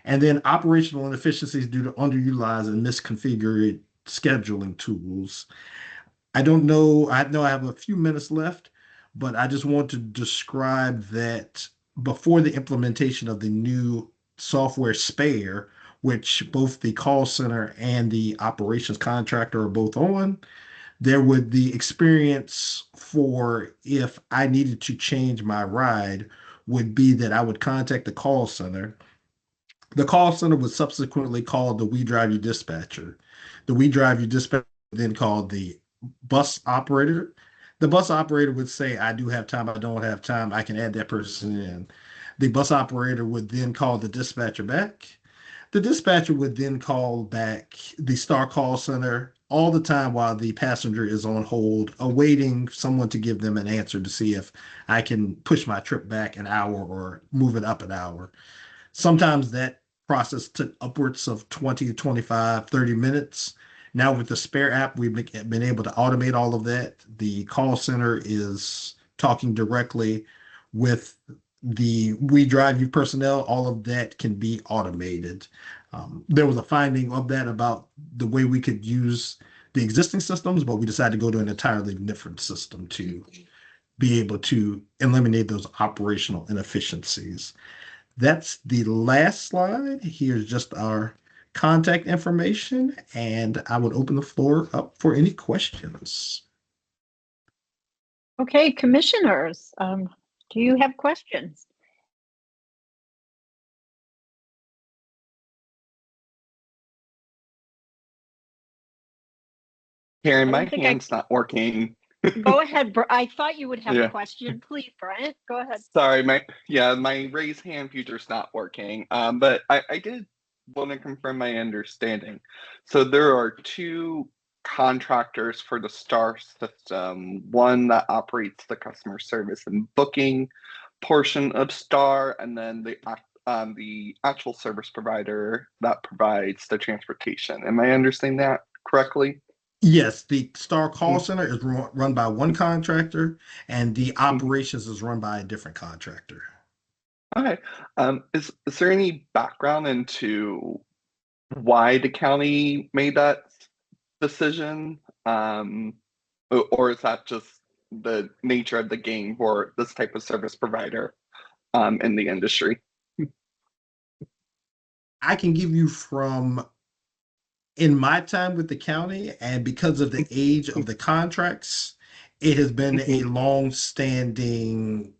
And then operational inefficiencies due to underutilized and misconfigured scheduling tools. I know I have a few minutes left, but I just want to describe that before the implementation of the new software Spare, which both the call center and the operations contractor are both on, there would the experience for if I needed to change my ride would be that I would contact the call center. The call center would subsequently call the We Drive You dispatcher. The We Drive You dispatcher would then called the bus operator. The bus operator would say, I do have time, I don't have time, I can add that person in. The bus operator would then call the dispatcher back. The dispatcher would then call back the Star Call Center all the time while the passenger is on hold, awaiting someone to give them an answer to see if I can push my trip back an hour or move it up an hour. Sometimes that process took upwards of 20 to 25, 30 minutes. Now with the Spare app, we've been able to automate all of that. The call center is talking directly with the We Drive You personnel. All of that can be automated. There was a finding of that about the way we could use the existing systems, but we decided to go to an entirely different system to be able to eliminate those operational inefficiencies. That's the last slide. Here's just our contact information, and I would open the floor up for any questions. Okay, commissioners, do you have questions? Karen, I my don't think hand's not working. Go ahead. I thought you would have Yeah. a question. Please, Bryant, go ahead. Sorry, my raise hand feature's not working. But I did want to confirm my understanding. So there are two contractors for the STAR system, one that operates the customer service and booking portion of STAR, and then the actual service provider that provides the transportation. Am I understanding that correctly? Yes, the Star Call Center is run by one contractor, and the operations is run by a different contractor. Okay. Is there any background into why the county made that decision? Or is that just the nature of the game for this type of service provider in the industry? I can give you from in my time with the county, and because of the age of the contracts, it has been a long-standing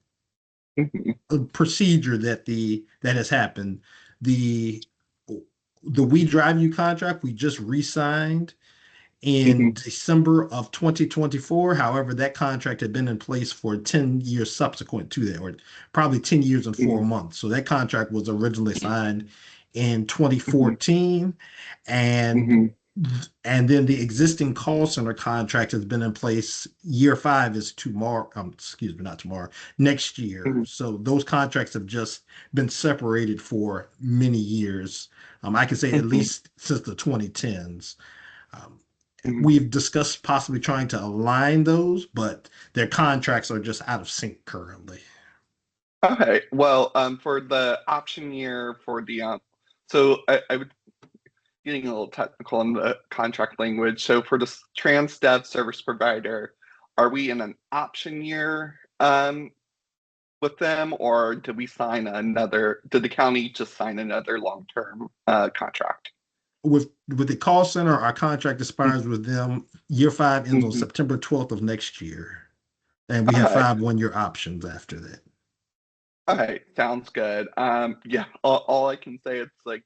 procedure that has happened. The We Drive You contract we just re-signed in December of 2024. However, that contract had been in place for 10 years subsequent to that, or probably 10 years and 4 months. So that contract was originally signed in 2014, and then the existing call center contract has been in place. Year 5 is tomorrow. Excuse me, not tomorrow. Next year. So those contracts have just been separated for many years. I can say at least since the 2010s. We've discussed possibly trying to align those, but their contracts are just out of sync currently. Okay. Well, for the option year for the so I would getting a little technical in the contract language. So for the trans dev service provider, are we in an option year with them, or did we sign another? Did the county just sign another long-term contract? With the call center, our contract expires with them. Year 5 ends on September 12th of next year, and we have 5 one-year options after that. Okay, sounds good. Yeah, all I can say it's like,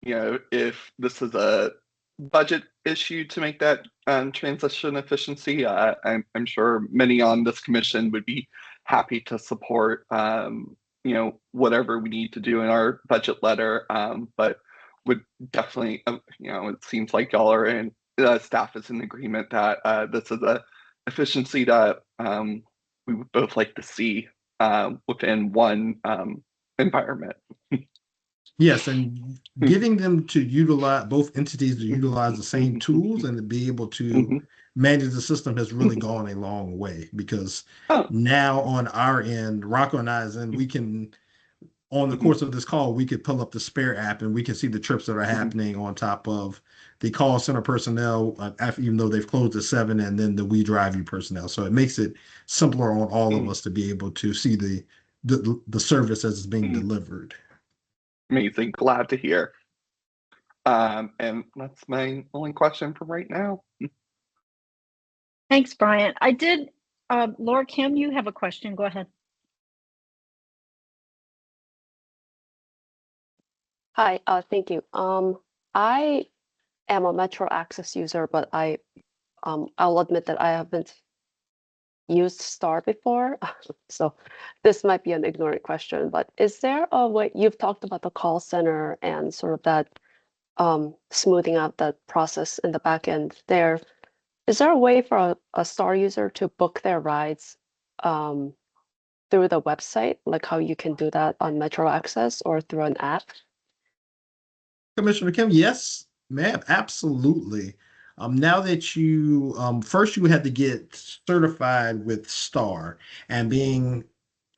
if this is a budget issue to make that transition efficiency, I'm sure many on this commission would be happy to support, whatever we need to do in our budget letter. But would definitely, it seems like y'all are in, staff is in agreement that this is a efficiency that we would both like to see within one environment. Yes, and getting them to utilize, both entities to utilize the same tools and to be able to manage the system has really gone a long way, because now on our end, Rocco and I's end, we can, on the course of this call, we could pull up the Spare app and we can see the trips that are happening on top of the call center personnel, even though they've closed at 7, and then the We Drive You personnel. So it makes it simpler on all of us to be able to see the the service as it's being delivered. Amazing. Glad to hear. And that's my only question for right now. Thanks, Brian. I did, Laura Kim, you have a question. Go ahead. Hi, thank you. I am a Metro Access user, but I'll admit that I haven't used Star before. So this might be an ignorant question, but is there a way, you've talked about the call center and sort of that smoothing out that process in the back end there. Is there a way for a Star user to book their rides through the website, like how you can do that on Metro Access or through an app? Commissioner Kim, yes, ma'am, absolutely. Now that you first you had to get certified with Star, and being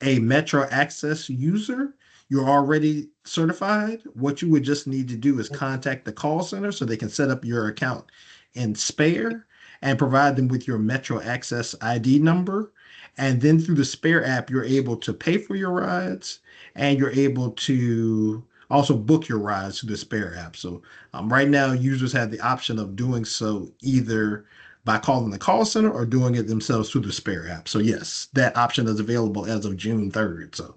a Metro Access user, you're already certified. What you would just need to do is contact the call center so they can set up your account in Spare and provide them with your Metro Access ID number. And then through the Spare app, you're able to pay for your rides, and you're able to also book your rides through the Spare app. So right now, users have the option of doing so either by calling the call center or doing it themselves through the Spare app. So yes, that option is available as of June 3rd. So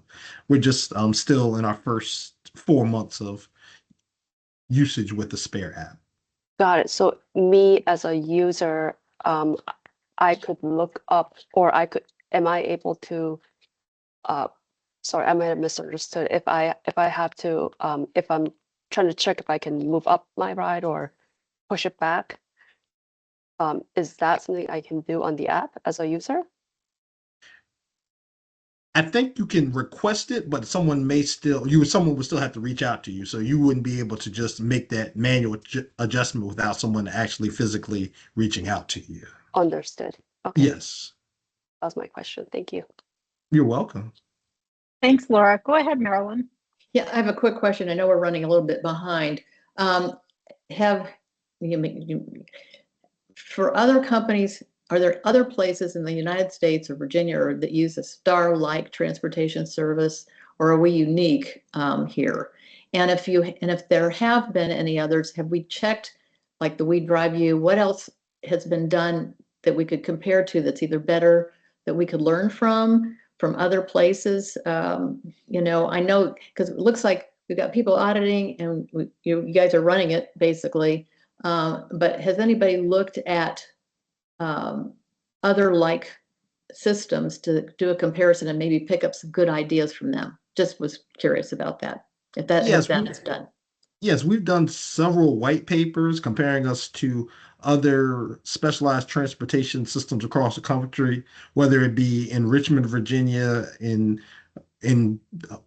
we're just still in our first 4 months of usage with the Spare app. Got it. So me as a user, I could look up, or am I able to, sorry, I might have misunderstood. If I have to, if I'm trying to check if I can move up my ride or push it back, is that something I can do on the app as a user? I think you can request it, but someone would still have to reach out to you. So you wouldn't be able to just make that manual adjustment without someone actually physically reaching out to you. Understood. Okay. Yes. That was my question. Thank you. You're welcome. Thanks, Laura. Go ahead, Marilyn. Yeah, I have a quick question. I know we're running a little bit behind. For other companies, are there other places in the United States or Virginia that use a Star-like transportation service, or are we unique here? And if there have been any others, have we checked, like the We Drive You? What else has been done that we could compare to that's either better, that we could learn from other places? You know, I know, because it looks like we've got people auditing, and you guys are running it basically. But has anybody looked at other like systems to do a comparison and maybe pick up some good ideas from them? Just was curious about that. If that Yes, is done. Yes, we've done several white papers comparing us to other specialized transportation systems across the country, whether it be in Richmond, Virginia, in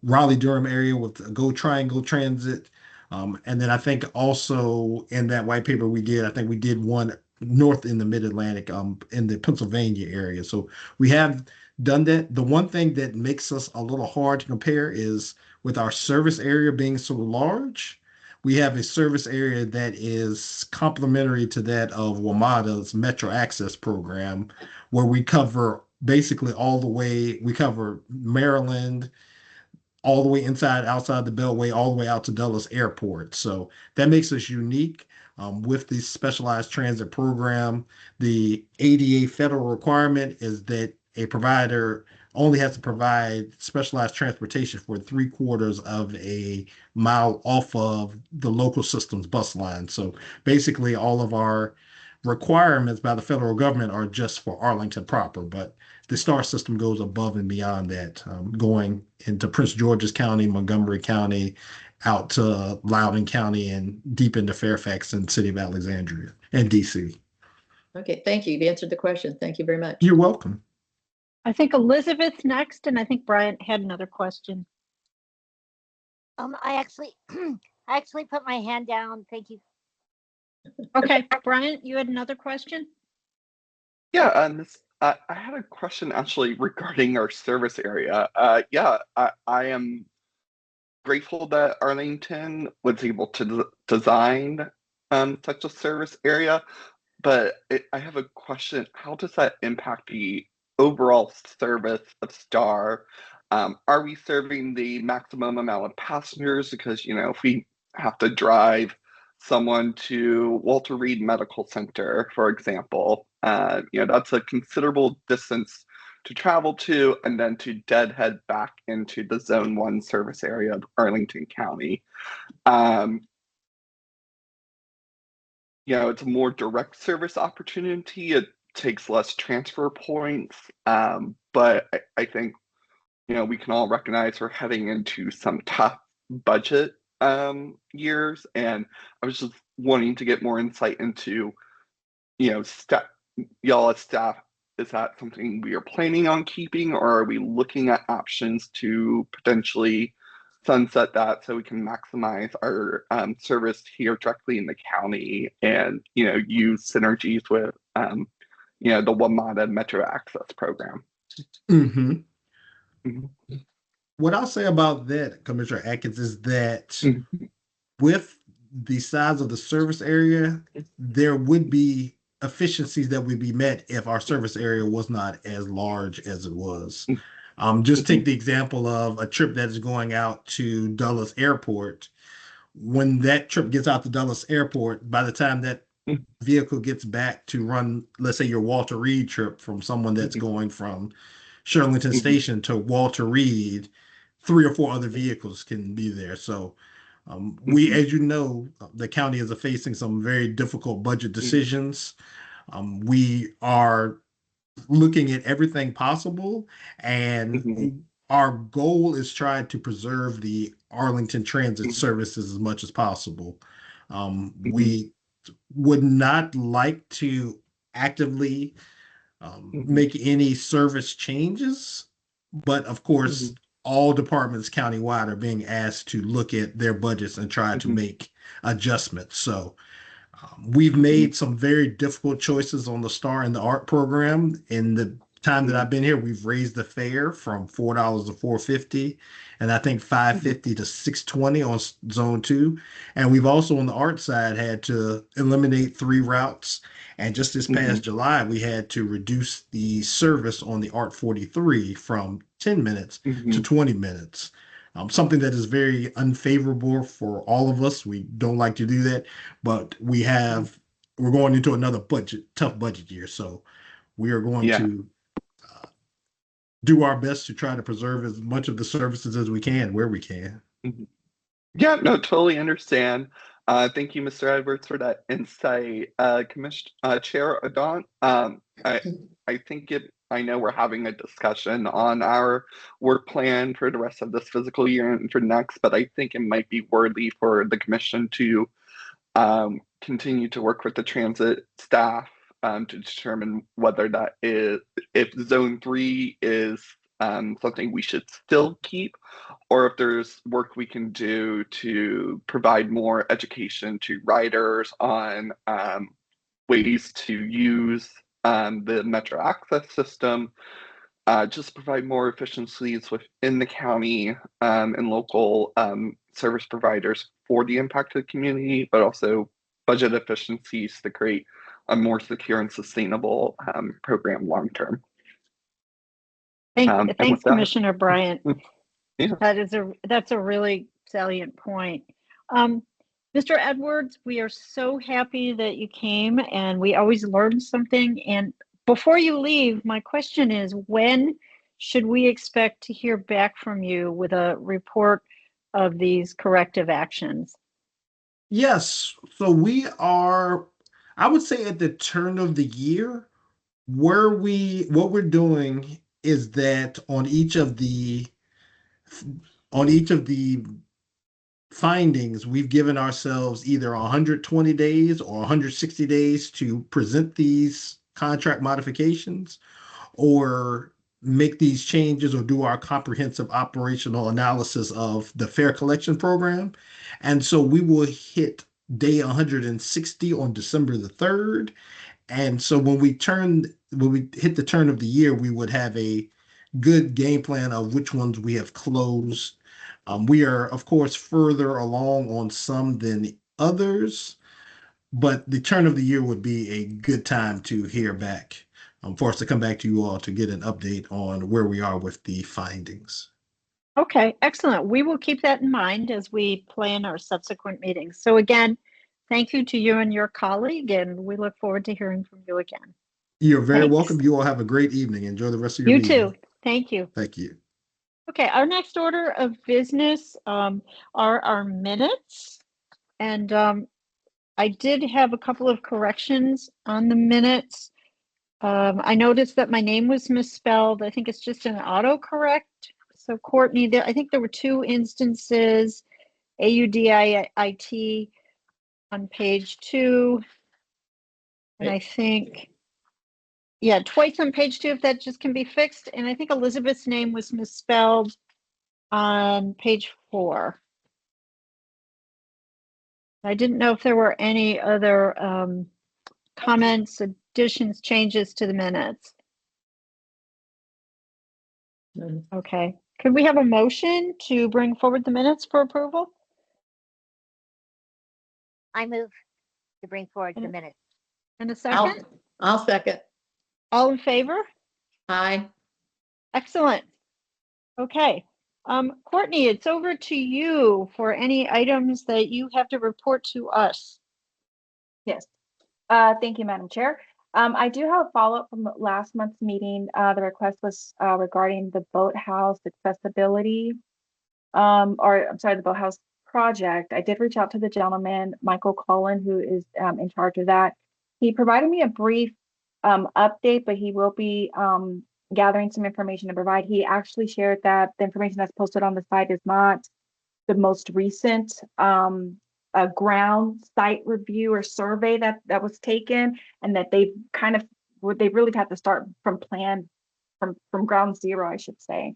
Raleigh-Durham area with Go Triangle Transit. And then I think also in that white paper I think we did one north in the Mid-Atlantic, in the Pennsylvania area. So we have done that. The one thing that makes us a little hard to compare is with our service area being so large, we have a service area that is complementary to that of WMATA's Metro Access program, where we cover basically we cover Maryland, all the way outside the Beltway, all the way out to Dulles Airport. So that makes us unique. With the specialized transit program, the ADA federal requirement is that a provider only has to provide specialized transportation for 3/4 of a mile off of the local system's bus line. So basically, all of our requirements by the federal government are just for Arlington proper, but the STAR system goes above and beyond that, going into Prince George's County, Montgomery County, out to Loudoun County, and deep into Fairfax and City of Alexandria and DC. Okay, thank you. You've answered the question. Thank you very much. You're welcome. I think Elizabeth's next, and I think Brian had another question. I actually put my hand down. Thank you. Okay, Brian, you had another question? Yeah, I had a question actually regarding our service area. Yeah, I am grateful that Arlington was able to design such a service area, but I have a question. How does that impact the overall service of STAR? Are we serving the maximum amount of passengers? Because, if we have to drive someone to Walter Reed Medical Center, for example, that's a considerable distance to travel to and then to deadhead back into the Zone 1 service area of Arlington County. It's a more direct service opportunity. It takes less transfer points, but I think we can all recognize we're heading into some tough budget years, and I was just wanting to get more insight into, y'all as staff, is that something we are planning on keeping, or are we looking at options to potentially sunset that so we can maximize our service here directly in the county and, use synergies with, the WMATA Metro Access program? Mhm. Mhm. What I'll say about that, Commissioner Atkins, is that Mhm. with the size of the service area, there would be efficiencies that would be met if our service area was not as large as it was. Just take the example of a trip that is going out to Dulles Airport. When that trip gets out to Dulles Airport, by the time that vehicle gets back to run, let's say your Walter Reed trip from someone that's going from Shirlington Station to Walter Reed, 3 or 4 other vehicles can be there. So we, as you know, the county is facing some very difficult budget decisions. We are looking at everything possible, and our goal is trying to preserve the Arlington Transit services as much as possible. We would not like to actively make any service changes, but of course, all departments countywide are being asked to look at their budgets and try to make adjustments. So we've made some very difficult choices on the Star and the Art program. In the time that I've been here, we've raised the fare from $4 to $4.50, and I think $5.50 to $6.20 on Zone 2. And we've also on the art side had to eliminate 3 routes. And just this past July, we had to reduce the service on the Art 43 from 10 minutes to 20 minutes. Something that is very unfavorable for all of us. We don't like to do that, but we're going into another tough budget year. So we are going to do our best to try to preserve as much of the services as we can, where we can. Yeah, no, totally understand. Thank you, Mr. Edwards, for that insight. Chair Adon, I think I know we're having a discussion on our work plan for the rest of this fiscal year and for next, but I think it might be worthy for the commission to continue to work with the transit staff to determine whether if Zone 3 is something we should still keep, or if there's work we can do to provide more education to riders on ways to use the Metro Access system, just provide more efficiencies within the county and local service providers for the impacted community, but also budget efficiencies to create a more secure and sustainable program long term. Thanks, Commissioner Bryant. Yeah. That's a really salient point. Mr. Edwards, we are so happy that you came, and we always learn something. And before you leave, my question is, when should we expect to hear back from you with a report of these corrective actions? Yes. So we are, I would say at the turn of the year, what we're doing is that on each of the findings, we've given ourselves either 120 days or 160 days to present these contract modifications or make these changes or do our comprehensive operational analysis of the fare collection program. And so we will hit day 160 on December the 3rd. And so when we hit the turn of the year, we would have a good game plan of which ones we have closed. We are, of course, further along on some than others, but the turn of the year would be a good time to hear back, for us to come back to you all to get an update on where we are with the findings. Okay, excellent. We will keep that in mind as we plan our subsequent meetings. So again, thank you to you and your colleague, and we look forward to hearing from you again. You're very Thanks. welcome. You all have a great evening. Enjoy the rest of your You meeting. too. Thank you. Thank you. Okay, our next order of business are our minutes. And I did have a couple of corrections on the minutes. I noticed that my name was misspelled. I think it's just an autocorrect. So Courtney, I think there were two instances, AUDIIT on page 2. And I think, yeah, twice on page 2, if that just can be fixed. And I think Elizabeth's name was misspelled on page 4. I didn't know if there were any other comments, additions, changes to the minutes. Okay. Could we have a motion to bring forward the minutes for approval? I move to bring forward the minutes. And a second? I'll second. All in favor? Aye. Excellent. Okay. Courtney, it's over to you for any items that you have to report to us. Yes. Thank you, Madam Chair. I do have a follow-up from last month's meeting. The request was regarding the boathouse accessibility, or I'm sorry, the boathouse project. I did reach out to the gentleman, Michael Cullen, who is in charge of that. He provided me a brief update, but he will be gathering some information to provide. He actually shared that the information that's posted on the site is not the most recent ground site review or survey that was taken, and that they really had to start from ground zero, I should say.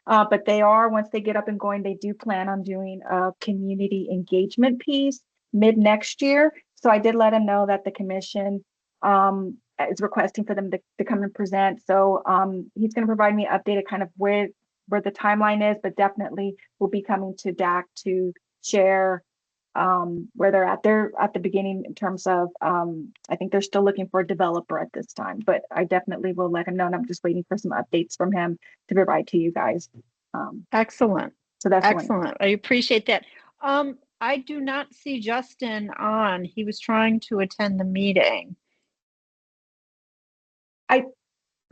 But they are, once they get up and going, they do plan on doing a community engagement piece mid next year. So I did let him know that the commission is requesting for them to come and present. So he's going to provide me an updated kind of where the timeline is, but definitely will be coming to DAC to share where they're at. They're at the beginning in terms of, I think they're still looking for a developer at this time, but I definitely will let him know. And I'm just waiting for some updates from him to provide to you guys. Excellent. So that's excellent. I appreciate that. I do not see Justin on. He was trying to attend the meeting.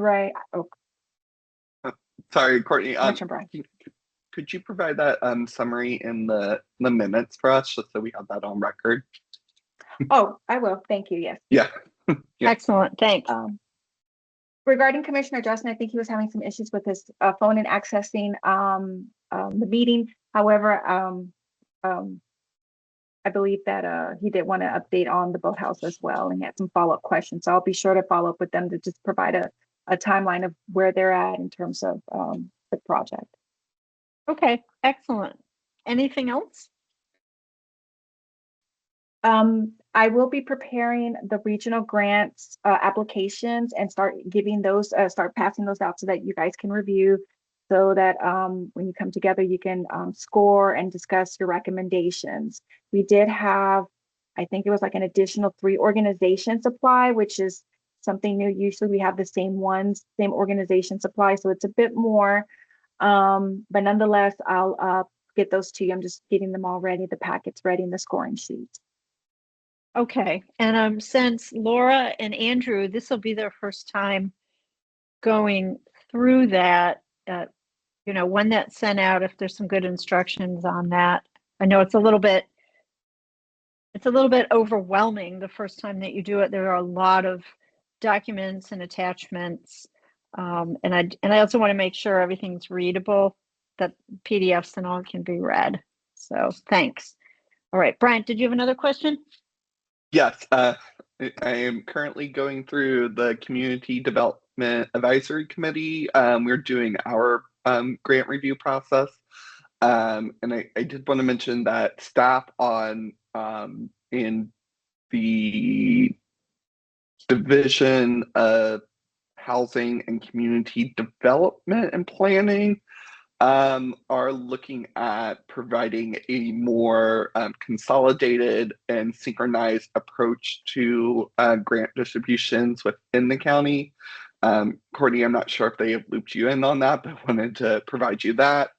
Right. Oh, Sorry, Courtney. Brian. Could you provide that summary in the minutes for us, just so we have that on record? Oh, I will. Thank you. Yes. Yeah. Yeah. Excellent. Thanks. Regarding Commissioner Justin, I think he was having some issues with his phone and accessing the meeting. However, I believe that he did want to update on the boathouse as well, and he had some follow-up questions. So I'll be sure to follow up with them to just provide a timeline of where they're at in terms of the project. Okay, excellent. Anything else? I will be preparing the regional grants applications and start passing those out so that you guys can review, so that when you come together, you can score and discuss your recommendations. We did have, I think it was like an additional 3 organizations apply, which is something new. Usually we have the same organization supply, so it's a bit more. But nonetheless, I'll get those to you. I'm just getting them all ready, the packets ready, and the scoring sheets. Okay, and since Laura and Andrew, this will be their first time going through that, when that's sent out, if there's some good instructions on that. I know it's a little bit overwhelming the first time that you do it. There are a lot of documents and attachments, and I also want to make sure everything's readable, that PDFs and all can be read. So thanks. All right, Brian, did you have another question? Yes, I am currently going through the Community Development Advisory Committee. We're doing our grant review process. And I did want to mention that staff in the Division of Housing and Community Development and Planning are looking at providing a more consolidated and synchronized approach to grant distributions within the county. Courtney, I'm not sure if they have looped you in on that, but wanted to provide you that.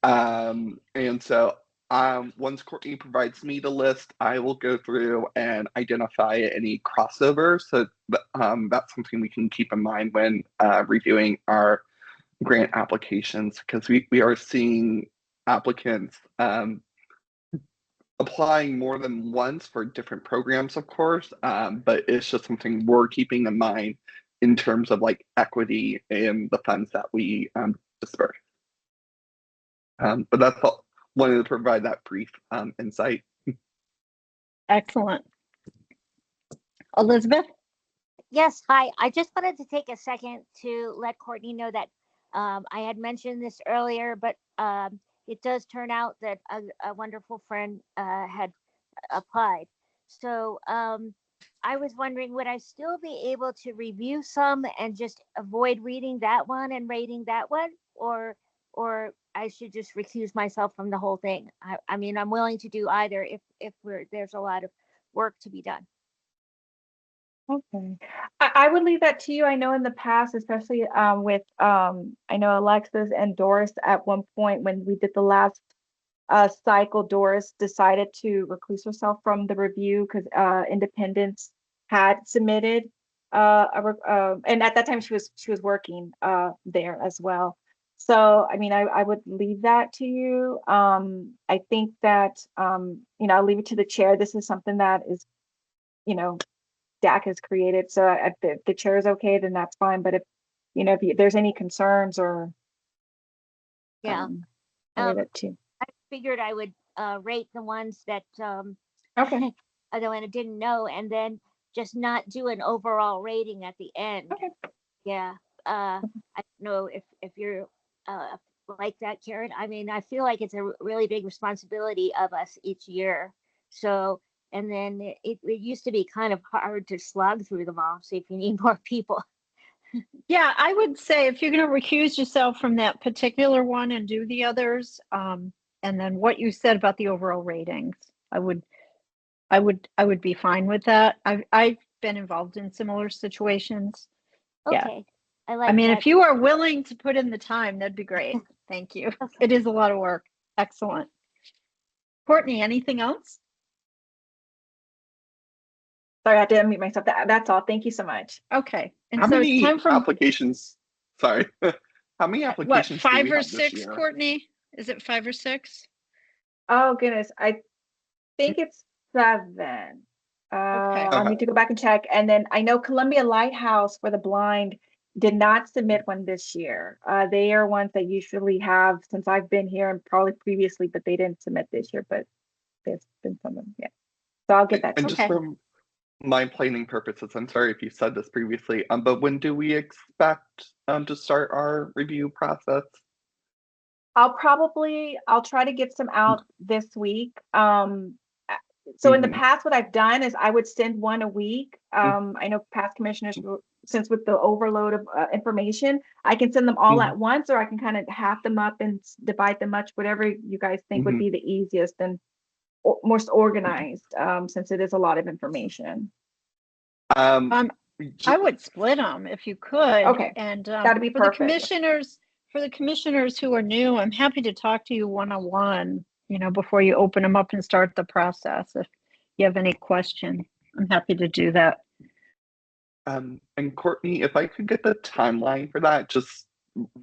And so once Courtney provides me the list, I will go through and identify any crossover. So that's something we can keep in mind when reviewing our grant applications, because we are seeing applicants applying more than once for different programs, of course, but it's just something we're keeping in mind in terms of like equity in the funds that we disperse. But that's all. Wanted to provide that brief insight. Excellent. Elizabeth? Yes, hi. I just wanted to take a second to let Courtney know that I had mentioned this earlier, but it does turn out that a wonderful friend had applied. So I was wondering, would I still be able to review some and just avoid reading that one and rating that one, or I should just recuse myself from the whole thing? I mean, I'm willing to do either if there's a lot of work to be done. Okay. I would leave that to you. I know in the past, especially with I know Alexis and Doris at one point when we did the last cycle, Doris decided to recluse herself from the review because Independence had submitted and at that time she was working there as well. So I mean, I would leave that to you. I think that you know, I'll leave it to the chair. This is something that is, you know, DAC has created. So if the chair is okay, then that's fine. But if, you know, if there's any concerns or Yeah. I'll leave it to. I figured I would rate the ones that Okay. although I didn't know, and then just not do an overall rating at the end. Okay. Yeah. I don't know if you're like that, Karen. I mean, I feel like it's a really big responsibility of us each year. So, and then it used to be kind of hard to slog through them all. So if you need more people. Yeah, I would say if you're going to recuse yourself from that particular one and do the others, and then what you said about the overall ratings, I would be fine with that. I've been involved in similar situations. Yeah. Okay. I mean, that. if you are willing to put in the time, that'd be great. Thank you. Okay. It is a lot of work. Excellent. Courtney, anything else? Sorry, I had to unmute myself. That's all. Thank you so much. Okay. And How so many it's time for applications? Sorry. How many what, applications do 5 we or have this 6, year? Courtney? Is it 5 or 6? Oh goodness, I think it's 7. Okay. I'll need to go back and check. And then I know Columbia Lighthouse for the blind did not submit one this year. They are ones that usually have since I've been here and probably previously, but they didn't submit this year. But there's been some of them. Yeah. So I'll get that. And to you. just for my planning purposes, I'm sorry if you said this previously, but when do we expect to start our review process? I'll try to get some out this week. So in the past, what I've done is I would send one a week. I know past commissioners, since with the overload of information, I can send them all at once, or I can kind of half them up and divide them much, whatever you guys think would be the easiest and most organized, since it is a lot of information. I would split them if you could. Okay. And That'd be for the perfect. for the commissioners who are new, I'm happy to talk to you one-on-one, you know, before you open them up and start the process. If you have any question, I'm happy to do that. And Courtney, if I could get the timeline for that, just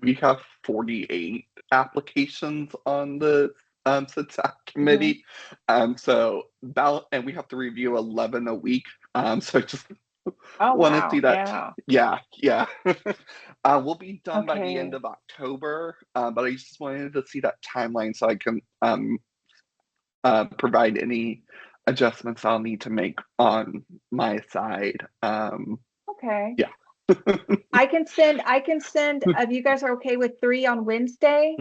we have 48 applications on the SITSAC committee. So ballot, and we have to review 11 a week. So just want to see that. Yeah. We'll be done by the end of October, but I just wanted to see that timeline so I can provide any adjustments I'll need to make on my side. Okay. Yeah. I can send if you guys are okay with 3 on Wednesday,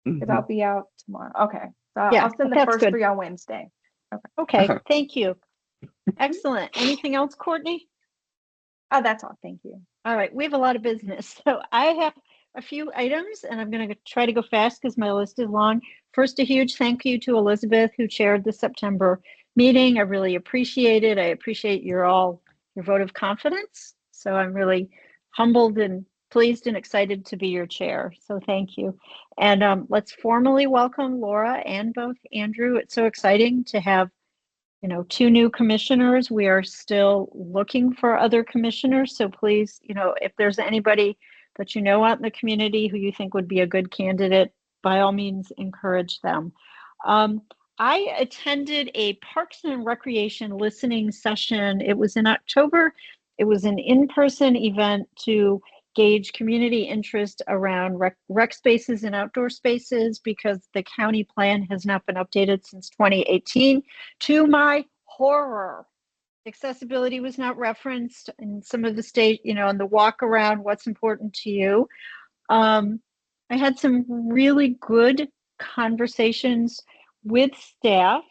because I'll be out tomorrow. Okay. So Yeah, I'll send the that's first good. 3 on Wednesday. Okay, thank you. Excellent. Anything else, Courtney? Oh, that's all. Thank you. All right, we have a lot of business. So I have a few items and I'm going to try to go fast because my list is long. First, a huge thank you to Elizabeth, who chaired the September meeting. I really appreciate it. I appreciate your vote of confidence. So I'm really humbled and pleased and excited to be your chair. So thank you. And let's formally welcome Laura and both Andrew. It's so exciting to have, you know, 2 new commissioners. We are still looking for other commissioners. So please, you know, if there's anybody that you know out in the community who you think would be a good candidate, by all means, encourage them. I attended a Parks and Recreation listening session. It was in October. It was an in-person event to gauge community interest around rec spaces and outdoor spaces, because the county plan has not been updated since 2018. To my horror, accessibility was not referenced in some of the state, you know, on the walk around, what's important to you. I had some really good conversations with staff.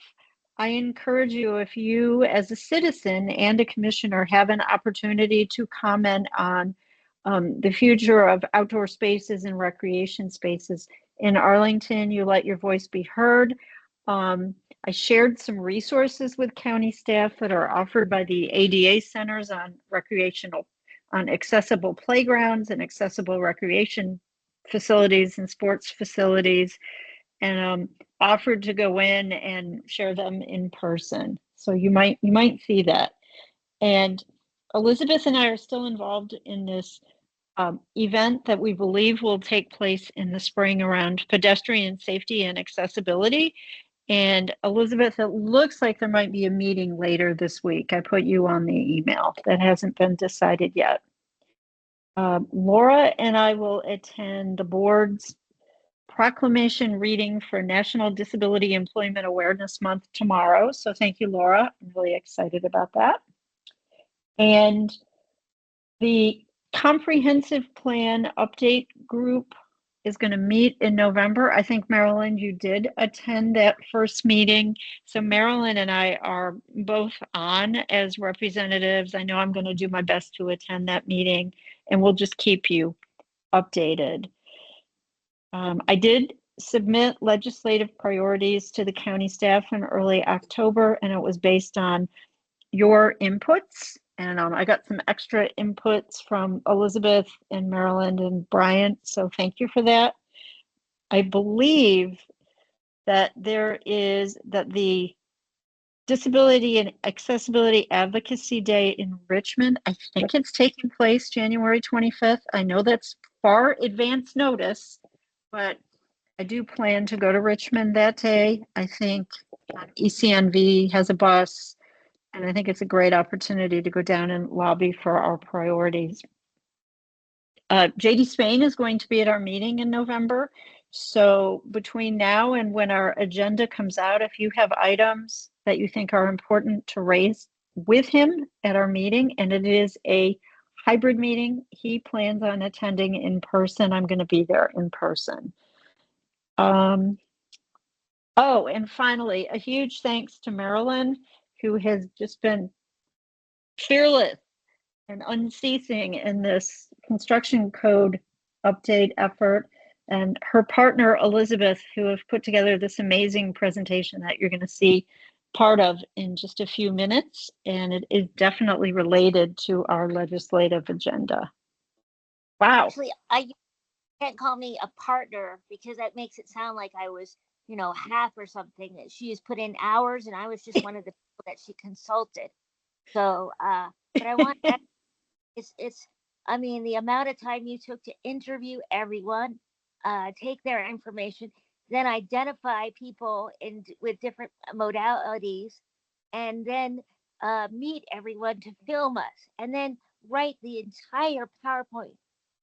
I encourage you, if you as a citizen and a commissioner have an opportunity to comment on the future of outdoor spaces and recreation spaces in Arlington, you let your voice be heard. I shared some resources with county staff that are offered by the ADA centers on accessible playgrounds and accessible recreation facilities and sports facilities, and offered to go in and share them in person. So you might see that. And Elizabeth and I are still involved in this event that we believe will take place in the spring around pedestrian safety and accessibility. And Elizabeth, it looks like there might be a meeting later this week. I put you on the email. That hasn't been decided yet. Laura and I will attend the board's proclamation reading for National Disability Employment Awareness Month tomorrow. So thank you, Laura. I'm really excited about that. And the comprehensive plan update group is going to meet in November. I think, Marilyn, you did attend that first meeting. So Marilyn and I are both on as representatives. I know I'm going to do my best to attend that meeting, and we'll just keep you updated. I did submit legislative priorities to the county staff in early October, and it was based on your inputs. And I got some extra inputs from Elizabeth and Maryland and Brian, so thank you for that. I believe that the Disability and Accessibility Advocacy Day in Richmond, I think it's taking place January 25th. I know that's far advance notice, but I do plan to go to Richmond that day. I think ECNV has a bus, and I think it's a great opportunity to go down and lobby for our priorities. JD Spain is going to be at our meeting in November. So between now and when our agenda comes out, if you have items that you think are important to raise with him at our meeting, and it is a hybrid meeting, he plans on attending in person. I'm going to be there in person. Oh, and finally, a huge thanks to Marilyn, who has just been fearless and unceasing in this construction code update effort, and her partner, Elizabeth, who have put together this amazing presentation that you're going to see part of in just a few minutes, and it is definitely related to our legislative agenda. Wow. Actually, you can't call me a partner, because that makes it sound like I was, you know, half or something. That she has put in hours, and I was just one of the people that she consulted. So, but I want that. I mean, the amount of time you took to interview everyone, take their information, then identify people with different modalities, and then meet everyone to film us, and then write the entire PowerPoint.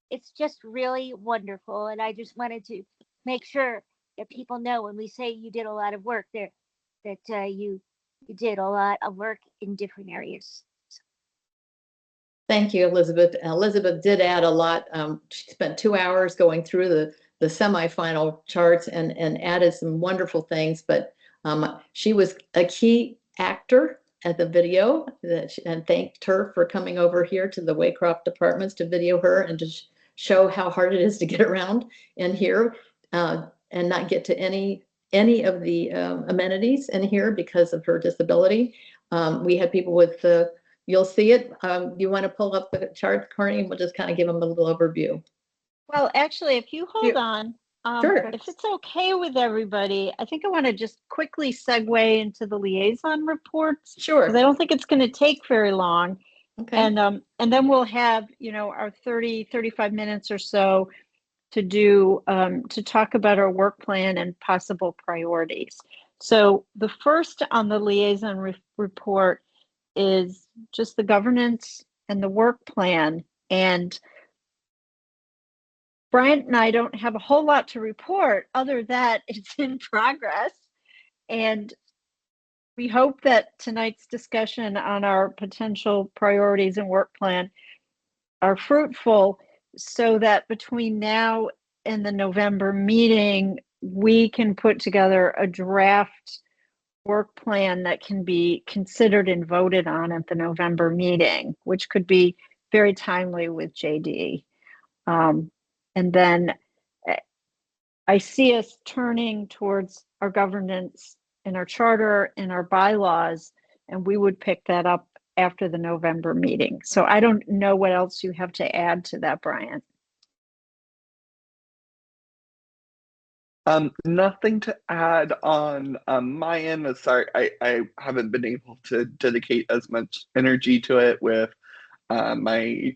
It's just really wonderful, and I just wanted to make sure that people know when we say you did a lot of work there, that you did a lot of work in different areas. Thank you, Elizabeth. Elizabeth did add a lot. She spent 2 hours going through the semifinal charts and added some wonderful things, but she was a key actor at the video, and thanked her for coming over here to the Waycroft Apartments to video her and to show how hard it is to get around in here and not get to any of the amenities in here because of her disability. We had people with you'll see it. You want to pull up the chart, Courtney? We'll just kind of give them a little overview. Well, actually, if you hold on, Sure. if it's okay with everybody, I think I want to just quickly segue into the liaison reports, because Sure. I don't think it's going to take very long. Okay. And then we'll have, our 35 minutes or so to do, to talk about our work plan and possible priorities. So the first on the liaison report is just the governance and the work plan. And Bryant and I don't have a whole lot to report other that it's in progress. And we hope that tonight's discussion on our potential priorities and work plan are fruitful, so that between now and the November meeting, we can put together a draft work plan that can be considered and voted on at the November meeting, which could be very timely with JD. And then I see us turning towards our governance and our charter and our bylaws, and we would pick that up after the November meeting. So I don't know what else you have to add to that, Brian. Nothing to add on my end. Sorry, I haven't been able to dedicate as much energy to it with my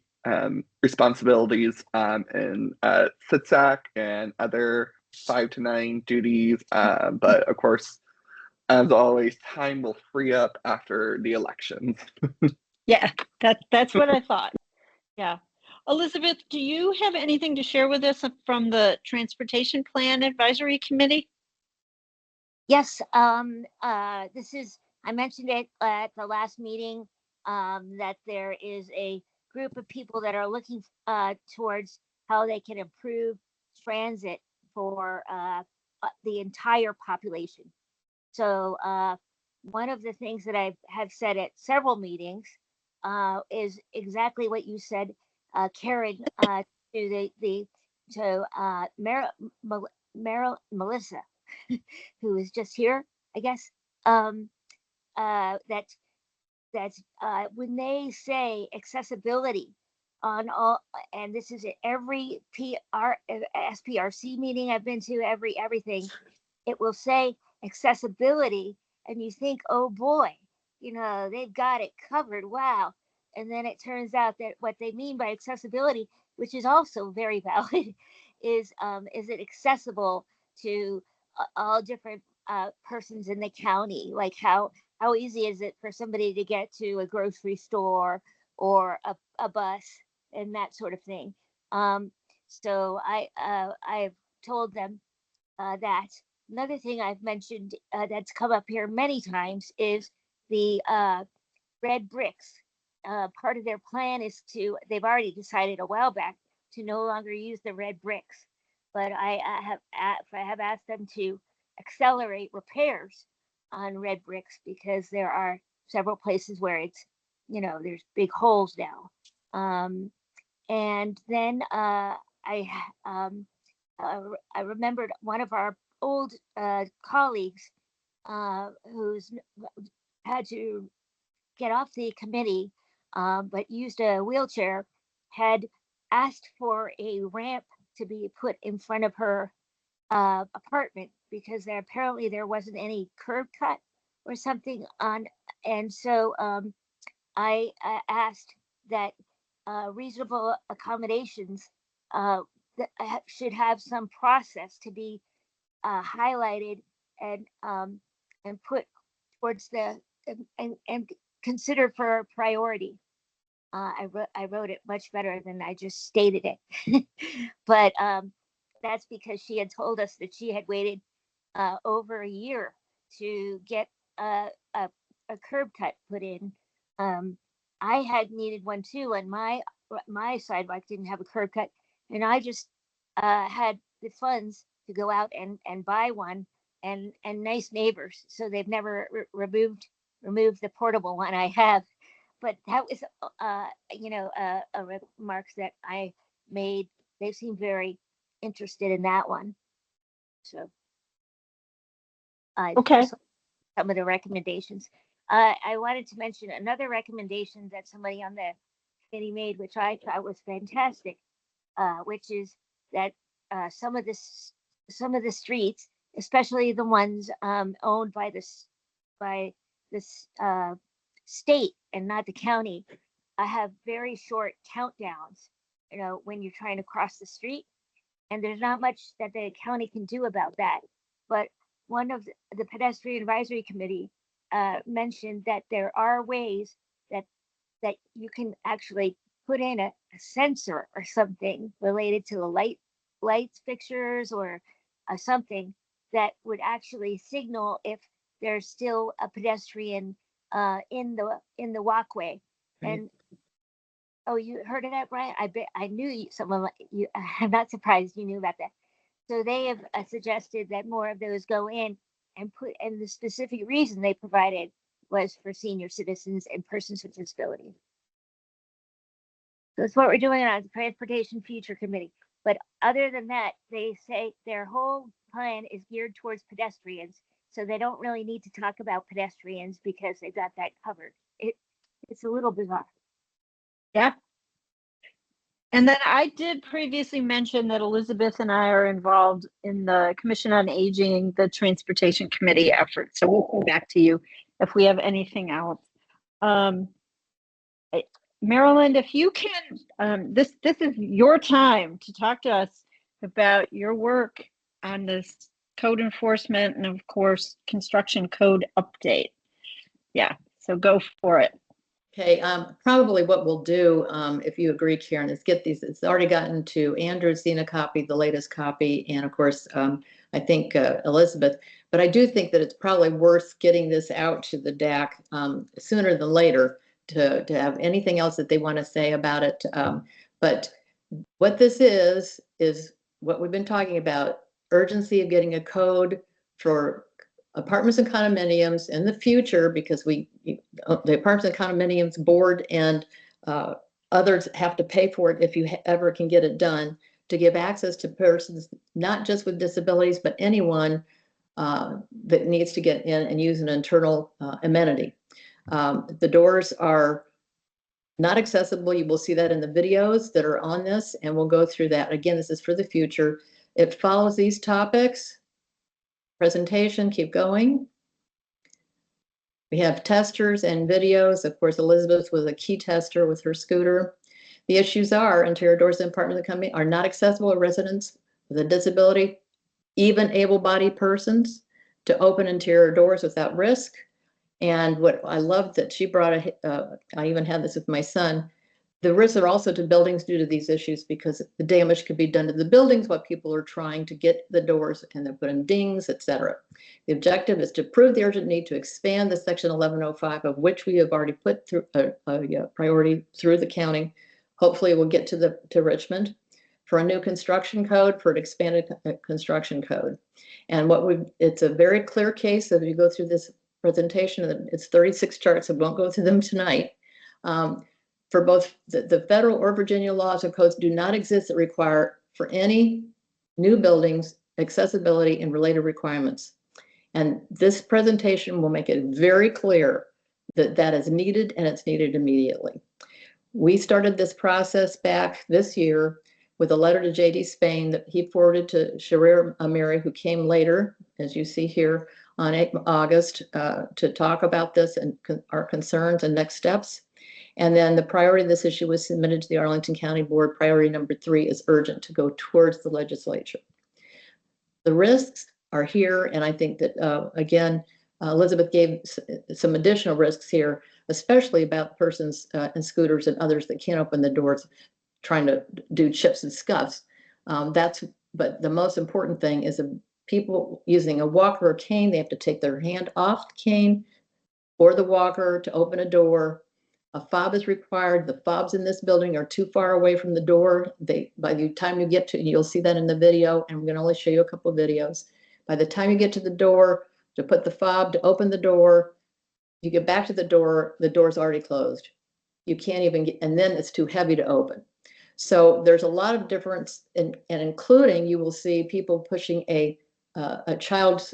responsibilities in SITSAC and other 5 to 9 duties. But of course, as always, time will free up after the elections. Yeah, that's what I thought. Yeah. Elizabeth, do you have anything to share with us from the Transportation Plan Advisory Committee? Yes, this is, I mentioned it at the last meeting, that there is a group of people that are looking towards how they can improve transit for the entire population. So one of the things that I have said at several meetings is exactly what you said, Karen, to Melissa, who is just here, I guess, that's when they say accessibility on all, and this is at every SPRC meeting I've been to, everything, it will say accessibility, and you think, oh boy, they've got it covered, wow. And then it turns out that what they mean by accessibility, which is also very valid, is it accessible to all different persons in the county? Like how easy is it for somebody to get to a grocery store or a bus and that sort of thing? So I've told them that. Another thing I've mentioned that's come up here many times is the red bricks. Part of their plan is they've already decided a while back to no longer use the red bricks. But I have asked them to accelerate repairs on red bricks, because there are several places where it's, there's big holes now. And then I remembered one of our old colleagues who's had to get off the committee, but used a wheelchair, had asked for a ramp to be put in front of her apartment, because apparently there wasn't any curb cut or something on. And so I asked that reasonable accommodations should have some process to be highlighted and put towards and considered for a priority. I wrote it much better than I just stated it. But that's because she had told us that she had waited over a year to get a curb cut put in. I had needed one too, and my sidewalk didn't have a curb cut, and I just had the funds to go out and buy one, and nice neighbors, so they've never removed the portable one I have. But that was a remark that I made. They seemed very interested in that one. So Okay. some of the recommendations. I wanted to mention another recommendation that somebody on the committee made, which I thought was fantastic, which is that some of the streets, especially the ones owned by this state and not the county, have very short countdowns. You know, when you're trying to cross the street, and there's not much that the county can do about that. But one of the pedestrian advisory committee mentioned that there are ways that you can actually put in a sensor or something related to the lights fixtures or something that would actually signal if there's still a pedestrian in the walkway. Right. And oh, you heard of that, Brian? I knew someone like you. I'm not surprised you knew about that. So they have suggested that more of those go in and the specific reason they provided was for senior citizens and persons with disabilities. So that's what we're doing on the Transportation Future Committee. But other than that, they say their whole plan is geared towards pedestrians. So they don't really need to talk about pedestrians because they've got that covered. It's a little bizarre. Yeah. And then I did previously mention that Elizabeth and I are involved in the Commission on Aging, the Transportation Committee effort. So we'll come back to you if we have anything else. Maryland, if you can, this is your time to talk to us about your work on this code enforcement and of course, construction code update. Yeah, so go for it. Okay, probably what we'll do, if you agree, Karen, is get these. It's already gotten to Andrew's seen a copy, the latest copy, and of course, I think Elizabeth. But I do think that it's probably worth getting this out to the DAC sooner than later to have anything else that they want to say about it. But what this is what we've been talking about: urgency of getting a code for apartments and condominiums in the future, because the apartments and condominiums board and others have to pay for it if you ever can get it done, to give access to persons not just with disabilities but anyone that needs to get in and use an internal amenity. The doors are not accessible. You will see that in the videos that are on this, and we'll go through that. Again, this is for the future. It follows these topics. Presentation, keep going. We have testers and videos. Of course, Elizabeth was a key tester with her scooter. The issues are interior doors in apartments and company are not accessible to residents with a disability, even able-bodied persons, to open interior doors without risk. And what I love that she brought, I even had this with my son, the risks are also to buildings due to these issues, because the damage could be done to the buildings while people are trying to get the doors and they put in dings, etc. The objective is to prove the urgent need to expand the section 1105, of which we have already put through a priority through the county. Hopefully we'll get to Richmond for a new construction code, for an expanded construction code. And it's a very clear case. If you go through this presentation, it's 36 charts. I won't go through them tonight. For both the federal or Virginia laws or codes do not exist that require for any new buildings accessibility and related requirements. And this presentation will make it very clear that that is needed, and it's needed immediately. We started this process back this year with a letter to J.D. Spain that he forwarded to Sharir Amiri, who came later, as you see here, on August to talk about this and our concerns and next steps. And then the priority of this issue was submitted to the Arlington County Board. Priority number 3 is urgent, to go towards the legislature. The risks are here, and I think that, again, Elizabeth gave some additional risks here, especially about persons and scooters and others that can't open the doors, trying to do chips and scuffs. But the most important thing is people using a walker or cane, they have to take their hand off the cane or the walker to open a door. A fob is required. The fobs in this building are too far away from the door. By the time you get to, you'll see that in the video, and we're going to only show you a couple of videos. By the time you get to the door, to put the fob to open the door, you get back to the door's already closed. You can't even get, and then it's too heavy to open. So there's a lot of difference, and including you will see people pushing a child's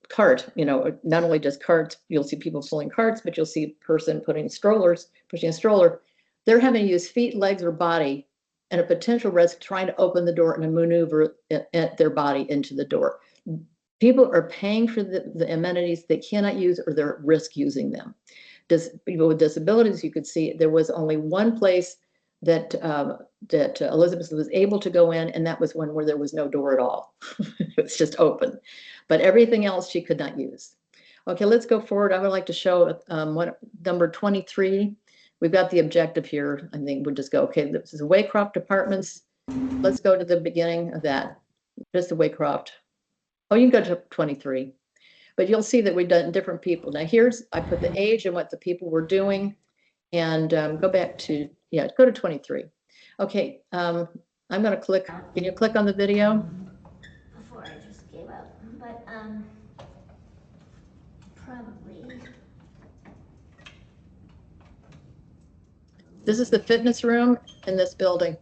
cart, not only just carts, you'll see people pulling carts, but you'll see a person pushing a stroller. They're having to use feet, legs, or body and a potential risk trying to open the door and maneuver their body into the door. People are paying for the amenities they cannot use or they're at risk using them. People with disabilities, you could see there was only one place that Elizabeth was able to go in, and that was one where there was no door at all. It was just open, but everything else she could not use. Okay, let's go forward. I would like to show number 23. We've got the objective here. I think we'll just go, okay, this is Waycroft Apartments. Let's go to the beginning of that. Just the Waycroft. Oh, you can go to 23. But you'll see that we've done different people. Now I put the age and what the people were doing. And go back to, go to 23. Okay, I'm gonna click, can you click on the video? Before I just gave up, but probably. This is the fitness room in this building.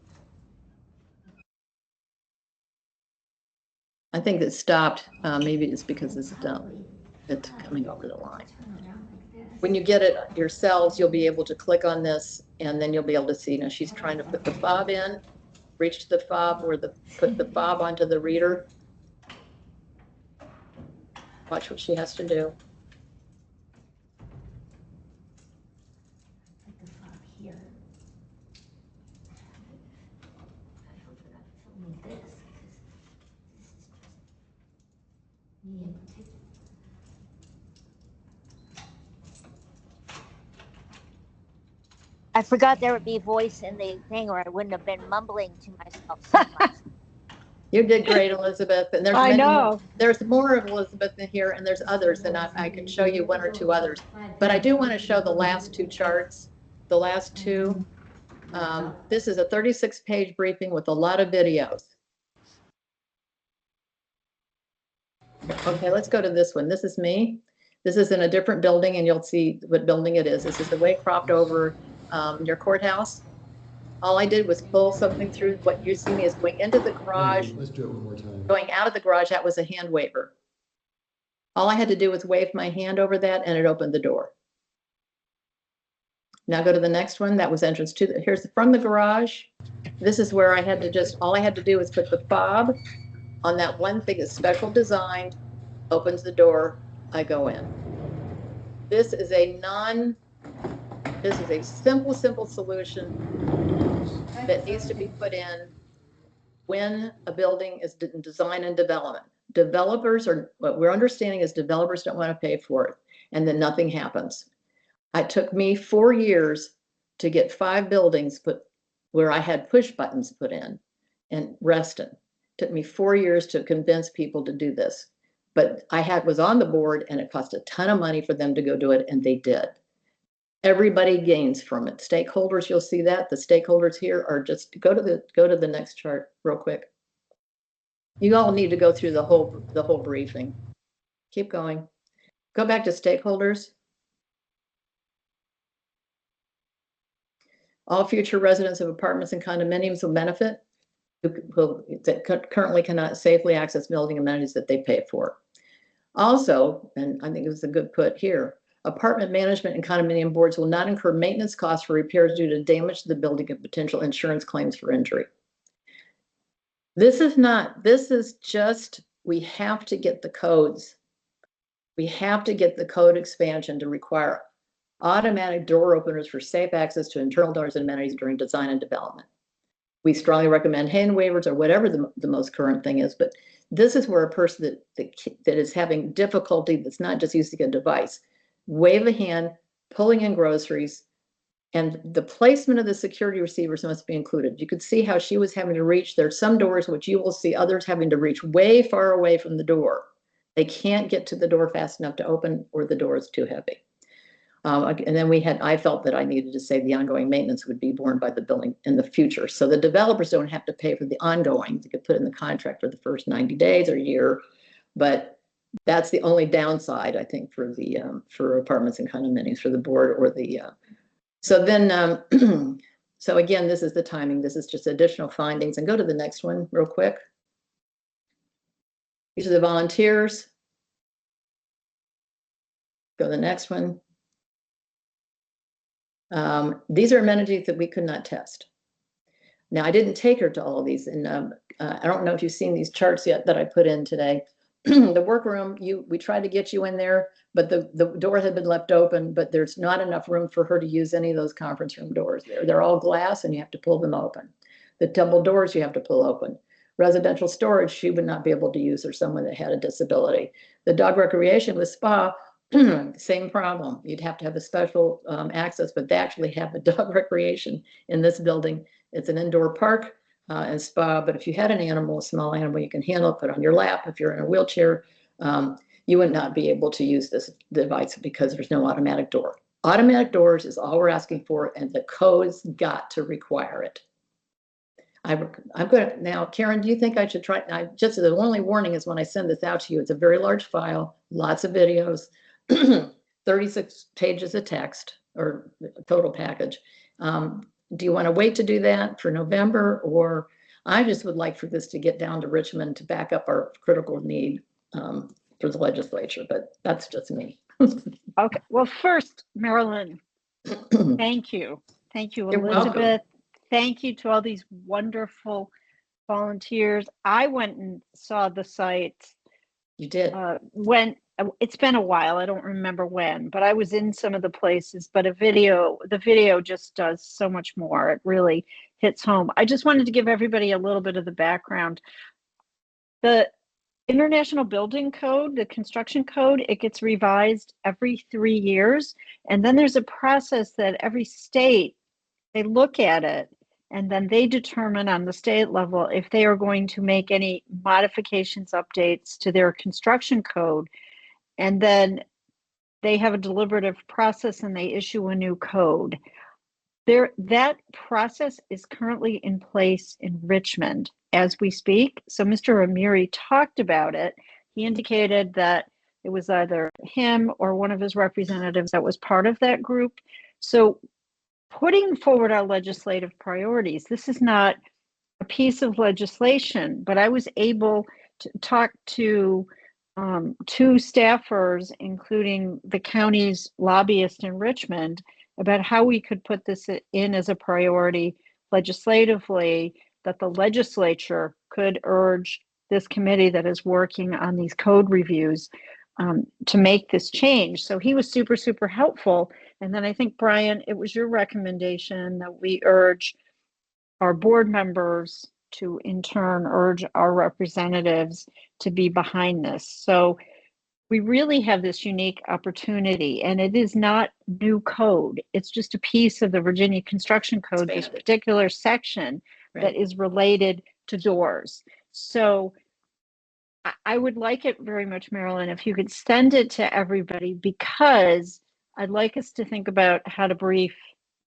I think it stopped. Maybe it's because it's coming over the line. When you get it yourselves, you'll be able to click on this and then you'll be able to see. Now she's trying to put the fob in, reach to the fob or put the fob onto the reader. Watch what she has to do. Put the fob here. I hope they're not filming this because this is just me in particular. I forgot there would be voice in the thing, or I wouldn't have been mumbling to myself so much. You did great, Elizabeth. And there's I many know. more. There's more of Elizabeth in here, and there's others, and I can show you one or two others. But I do want to show the last two charts. The last two. This is a 36-page briefing with a lot of videos. Okay, let's go to this one. This is me. This is in a different building, and you'll see what building it is. This is the Waycroft over your courthouse. All I did was pull something through. What you see me is going into the garage. Let's do it one more time. Going out of the garage, that was a hand waiver. All I had to do was wave my hand over that, and it opened the door. Now go to the next one. That was entrance to here's from the garage. This is where I had to all I had to do was put the fob on that one thing that's special designed, opens the door, I go in. This is a simple solution that needs to be put in when a building is in design and development. What we're understanding is developers don't want to pay for it, and then nothing happens. It took me 4 years to get 5 buildings put where I had push buttons put in Reston. It took me 4 years to convince people to do this. But was on the board, and it cost a ton of money for them to go do it, and they did. Everybody gains from it. Stakeholders, you'll see that. The stakeholders here are just go to the next chart real quick. You all need to go through the whole briefing. Keep going. Go back to stakeholders. All future residents of apartments and condominiums will benefit that currently cannot safely access building amenities that they pay for. Also, and I think it was a good put here, apartment management and condominium boards will not incur maintenance costs for repairs due to damage to the building and potential insurance claims for injury. This is just, we have to get the codes. We have to get the code expansion to require automatic door openers for safe access to internal doors and amenities during design and development. We strongly recommend hand waivers or whatever the most current thing is, but this is where a person that is having difficulty, that's not just using a device, wave a hand, pulling in groceries, and the placement of the security receivers must be included. You could see how she was having to reach. There's some doors which you will see others having to reach way far away from the door. They can't get to the door fast enough to open, or the door is too heavy. And then I felt that I needed to say the ongoing maintenance would be borne by the building in the future. So the developers don't have to pay for the ongoing. They could put in the contract for the first 90 days or year, but that's the only downside, I think, for apartments and condominiums, for the board or the, so then, so again, this is the timing. This is just additional findings, and go to the next one real quick. These are the volunteers. Go to the next one. These are amenities that we could not test. Now, I didn't take her to all of these, and I don't know if you've seen these charts yet that I put in today. The workroom, we tried to get you in there, but the door had been left open, but there's not enough room for her to use any of those conference room doors there. They're all glass and you have to pull them open. The double doors you have to pull open. Residential storage, she would not be able to use, or someone that had a disability. The dog recreation with spa, same problem. You'd have to have a special access, but they actually have the dog recreation in this building. It's an indoor park and spa, but if you had an animal, a small animal, you can handle it, put it on your lap. If you're in a wheelchair, you would not be able to use this device because there's no automatic door. Automatic doors is all we're asking for, and the code's got to require it. I'm going to, now, Karen, do you think I should try, just the only warning is when I send this out to you, it's a very large file, lots of videos, 36 pages of text, or total package. Do you want to wait to do that for November, or I just would like for this to get down to Richmond to back up our critical need for the legislature, but that's just me. Okay, well, first, Marilyn, thank you. Thank you, You're Elizabeth. welcome. Thank you to all these wonderful volunteers. I went and saw the site. You did. When it's been a while, I don't remember when, but I was in some of the places, but the video just does so much more. It really hits home. I just wanted to give everybody a little bit of the background. The International Building Code, the construction code, it gets revised every 3 years. And then there's a process that every state, they look at it, and then they determine on the state level if they are going to make any modifications, updates to their construction code. And then they have a deliberative process and they issue a new code. That process is currently in place in Richmond as we speak. So Mr. Amiri talked about it. He indicated that it was either him or one of his representatives that was part of that group. So putting forward our legislative priorities, this is not a piece of legislation, but I was able to talk to 2 staffers, including the county's lobbyist in Richmond, about how we could put this in as a priority legislatively, that the legislature could urge this committee that is working on these code reviews to make this change. So he was super, super helpful. And then I think, Brian, it was your recommendation that we urge our board members to in turn urge our representatives to be behind this. So we really have this unique opportunity, and it is not new code. It's just a piece of the Virginia Construction Code, this particular section that is related to doors. So I would like it very much, Marilyn, if you could send it to everybody, because I'd like us to think about how to brief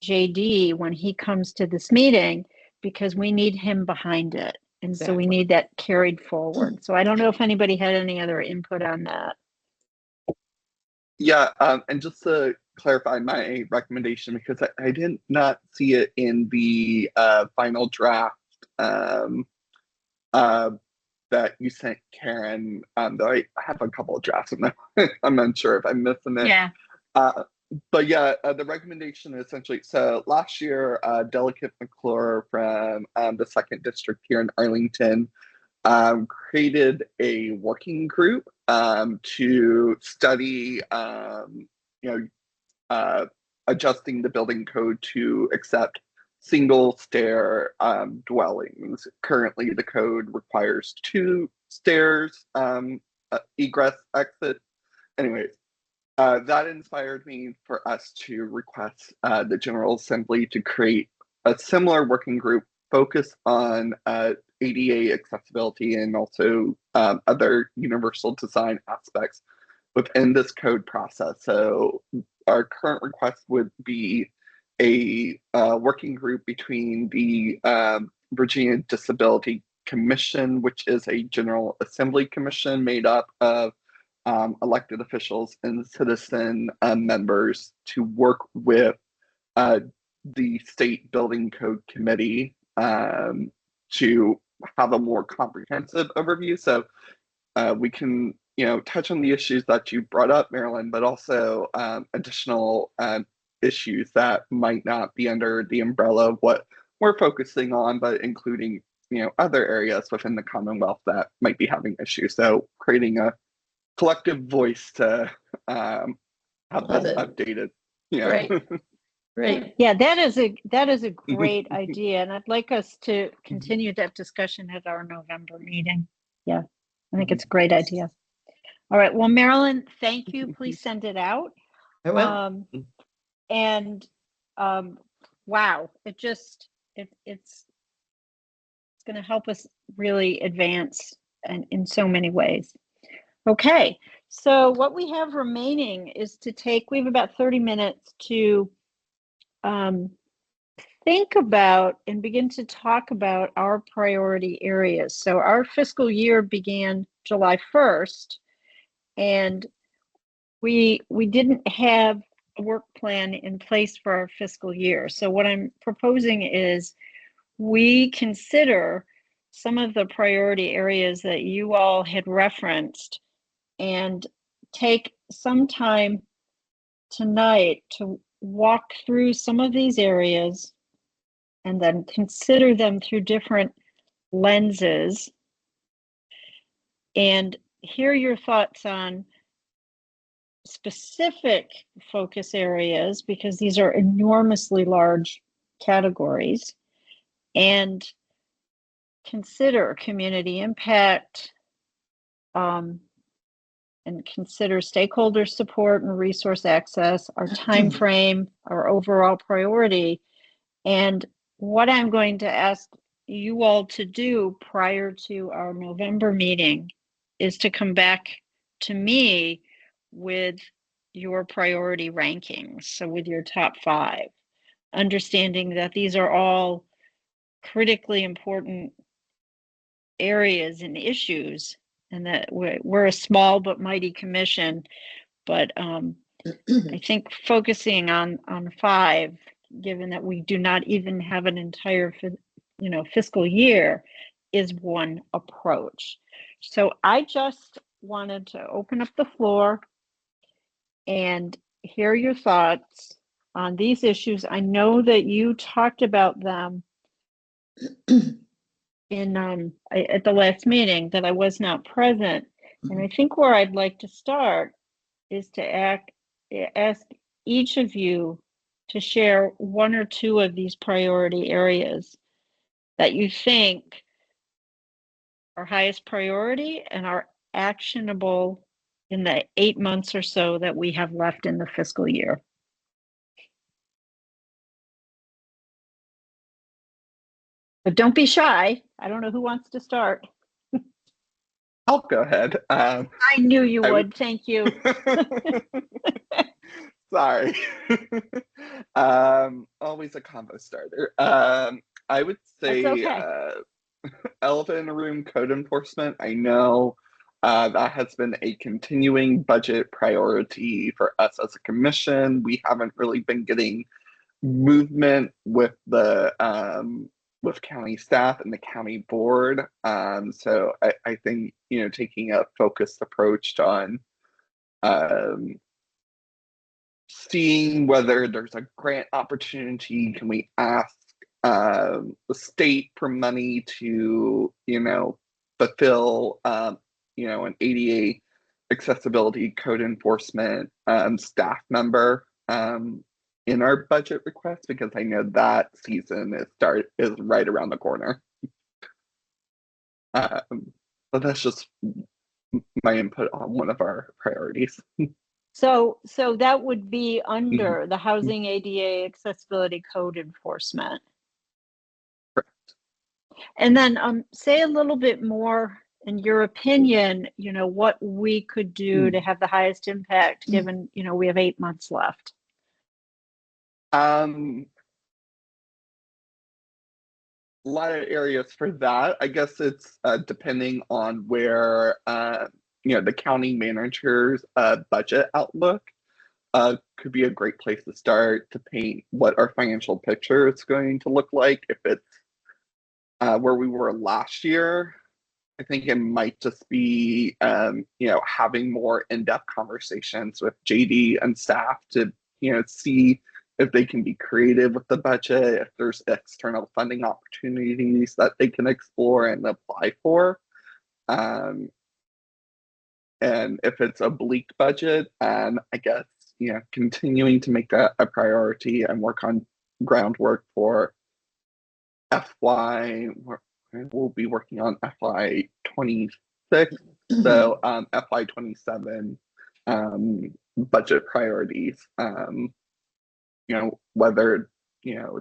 JD when he comes to this meeting, because we need him behind it. And so we need that carried forward. So I don't know if anybody had any other input on that. Yeah, and just to clarify my recommendation, because I did not see it in the final draft that you sent, Karen, though I have a couple of drafts in there. I'm unsure if I'm missing it. Yeah. But yeah, the recommendation essentially, so last year, Delegate McClure from the 2nd District here in Arlington created a working group to study, adjusting the building code to accept single stair dwellings. Currently, the code requires 2 stairs, egress, exit. Anyways, that inspired me for us to request the General Assembly to create a similar working group focused on ADA accessibility and also other universal design aspects within this code process. So our current request would be a working group between the Virginia Disability Commission, which is a General Assembly commission made up of elected officials and citizen members, to work with the State Building Code Committee to have a more comprehensive overview. So we can, touch on the issues that you brought up, Marilyn, but also additional issues that might not be under the umbrella of what we're focusing on, but including, other areas within the Commonwealth that might be having issues. So creating a collective voice to have Love this it. updated. Great. Great. Yeah, that is a great idea, and I'd like us to continue that discussion at our November meeting. Yeah, I think it's a great idea. All right, well, Marilyn, thank you. Please send it out. I will. And wow, it's going to help us really advance and in so many ways. Okay, so what we have remaining is we have about 30 minutes to think about and begin to talk about our priority areas. So our fiscal year began July 1st, and we didn't have a work plan in place for our fiscal year. So what I'm proposing is we consider some of the priority areas that you all had referenced and take some time tonight to walk through some of these areas and then consider them through different lenses and hear your thoughts on specific focus areas, because these are enormously large categories, and consider community impact, and consider stakeholder support and resource access, our time frame, our overall priority. And what I'm going to ask you all to do prior to our November meeting is to come back to me with your priority rankings, so with your top 5, understanding that these are all critically important areas and issues, and that we're a small but mighty commission, but I think focusing on 5, given that we do not even have an entire fiscal year, is one approach. So I just wanted to open up the floor and hear your thoughts on these issues. I know that you talked about them in at the last meeting that I was not present, and I think where I'd like to start is to ask each of you to share 1 or 2 of these priority areas that you think are highest priority and are actionable in the 8 months or so that we have left in the fiscal year. But don't be shy. I don't know who wants to start. I'll go ahead. I knew you would. Thank you. Sorry. Always a combo starter. I would say elephant in the room, code enforcement. I know that has been a continuing budget priority for us as a commission. We haven't really been getting movement with the with county staff and the county board. So I think, taking a focused approach on seeing whether there's a grant opportunity. Can we ask the state for money to, fulfill, an ADA accessibility code enforcement staff member in our budget request, because I know that season is right around the corner. But that's just my input on one of our priorities. So that would be under the Housing ADA Accessibility Code Enforcement. Correct. And then say a little bit more, in your opinion, what we could do to have the highest impact, given, we have 8 months left. A lot of areas for that. I guess it's depending on where the county manager's budget outlook could be a great place to start to paint what our financial picture is going to look like. If it's where we were last year, I think it might just be having more in-depth conversations with JD and staff to see if they can be creative with the budget, if there's external funding opportunities that they can explore and apply for. And if it's a bleak budget, I guess, continuing to make that a priority and work on groundwork for FY. We'll be working on FY 26, so FY 27 budget priorities. Whether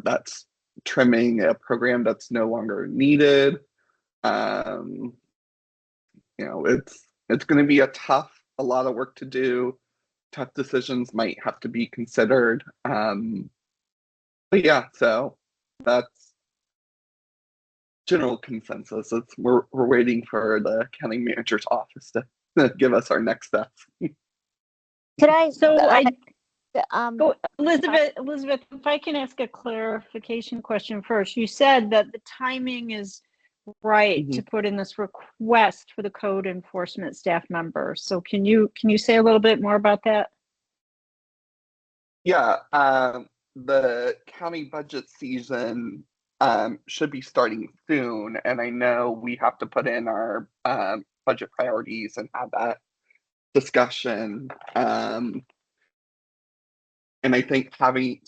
that's trimming a program that's no longer needed. It's going to be a lot of work to do. Tough decisions might have to be considered. But yeah, so that's general consensus. We're waiting for the county manager's office to give us our next steps. Could I? So Go, Elizabeth, if I can ask a clarification question first. You said that the timing is right to put in this request for the code enforcement staff members. So can you say a little bit more about that? Yeah, the county budget season should be starting soon, and I know we have to put in our budget priorities and have that discussion. And I think starting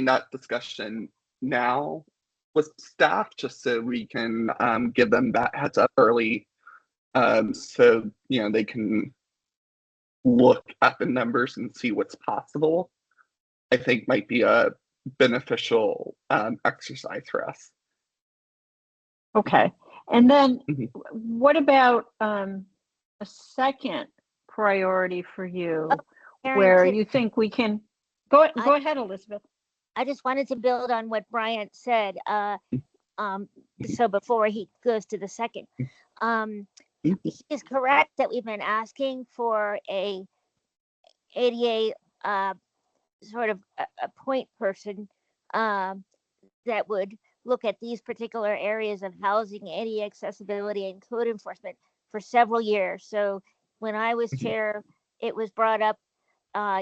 that discussion now with staff, just so we can give them that heads up early, so they can look at the numbers and see what's possible, I think might be a beneficial exercise for us. Okay. And then what about a second priority for you where you think we can go ahead, Elizabeth. I just wanted to build on what Bryant said. So before he goes to the second, he is correct that we've been asking for a ADA sort of a point person that would look at these particular areas of housing, ADA accessibility, and code enforcement for several years. So when I was chair, it was brought up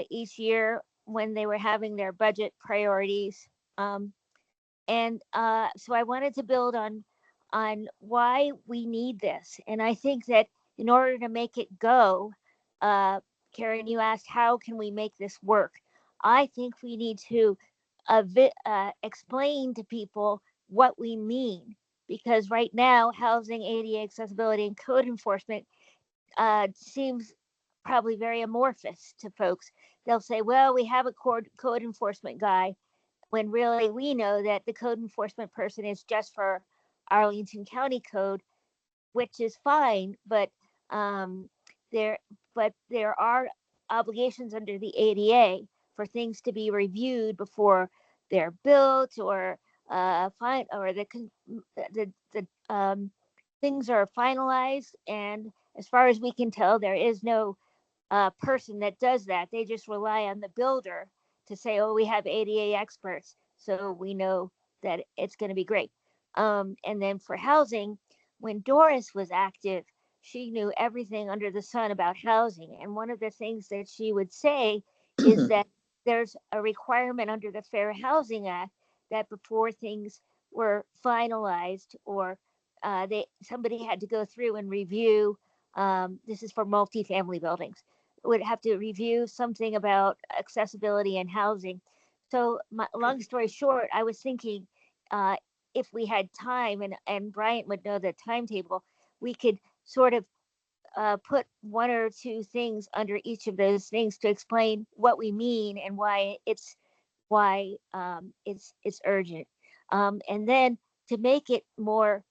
each year when they were having their budget priorities. So I wanted to build on why we need this. And I think that in order to make it go, Karen, you asked, how can we make this work? I think we need to explain to people what we mean, because right now, housing, ADA accessibility, and code enforcement seems probably very amorphous to folks. They'll say, well, we have a code enforcement guy, when really we know that the code enforcement person is just for Arlington County Code, which is fine, but there are obligations under the ADA for things to be reviewed before they're built, or things are finalized. And as far as we can tell, there is no person that does that. They just rely on the builder to say, oh, we have ADA experts, so we know that it's going to be great. And then for housing, when Doris was active, she knew everything under the sun about housing. And one of the things that she would say is that there's a requirement under the Fair Housing Act that before things were finalized, or somebody had to go through and review, this is for multifamily buildings, would have to review something about accessibility and housing. So long story short, I was thinking, if we had time, and Bryant would know the timetable, we could sort of put one or two things under each of those things to explain what we mean and why it's urgent. And then to make it more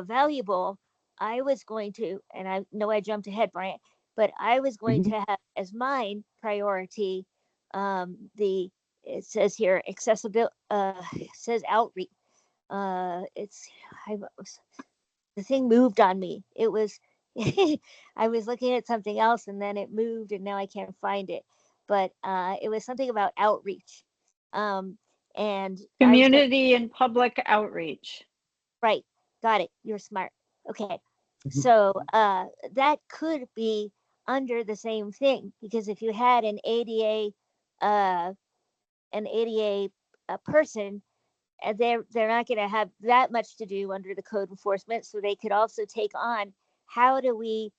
valuable, I was going to, and I know I jumped ahead, Bryant, but I was going to have as mine priority it says here accessibility, it says outreach. The thing moved on me. It was I was looking at something else and then it moved and now I can't find it. But it was something about outreach. And community and public outreach. Right. Got it. You're smart. Okay. So that could be under the same thing, because if you had an ADA an ADA person, and they're not going to have that much to do under the code enforcement. So they could also take on, how do we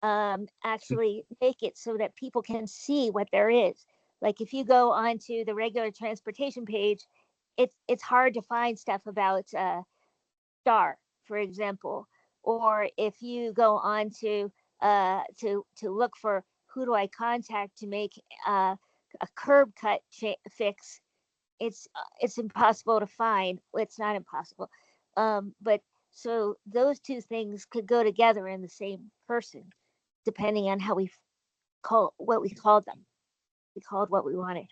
actually make it so that people can see what there is? Like if you go onto the regular transportation page, it's hard to find stuff about STAR, for example. Or if you go on to look for who do I contact to make a curb cut fix, it's impossible to find. It's not impossible, but so those two things could go together in the same person, depending on how we called them. We called what we wanted.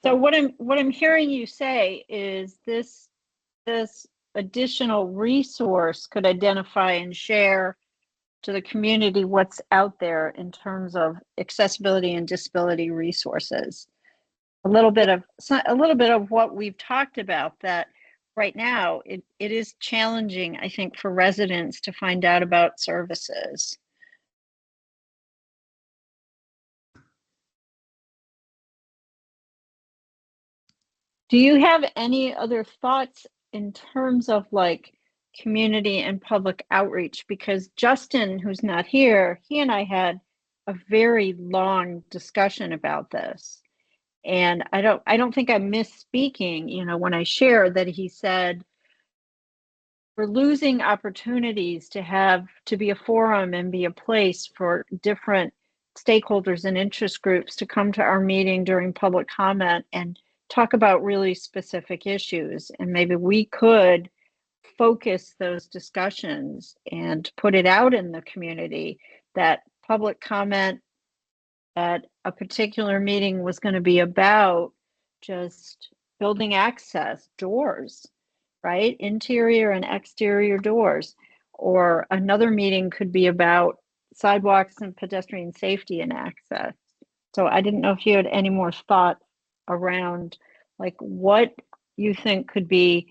So what I'm hearing you say is this additional resource could identify and share to the community what's out there in terms of accessibility and disability resources. A little bit of what we've talked about, that right now it is challenging, I think, for residents to find out about services. Do you have any other thoughts in terms of like community and public outreach? Because Justin, who's not here, he and I had a very long discussion about this. And I don't think I'm misspeaking, you know, when I share that he said we're losing opportunities to be a forum and be a place for different stakeholders and interest groups to come to our meeting during public comment and talk about really specific issues. And maybe we could focus those discussions and put it out in the community that public comment at a particular meeting was going to be about just building access doors, right? Interior and exterior doors. Or another meeting could be about sidewalks and pedestrian safety and access. So I didn't know if you had any more thought around like what you think could be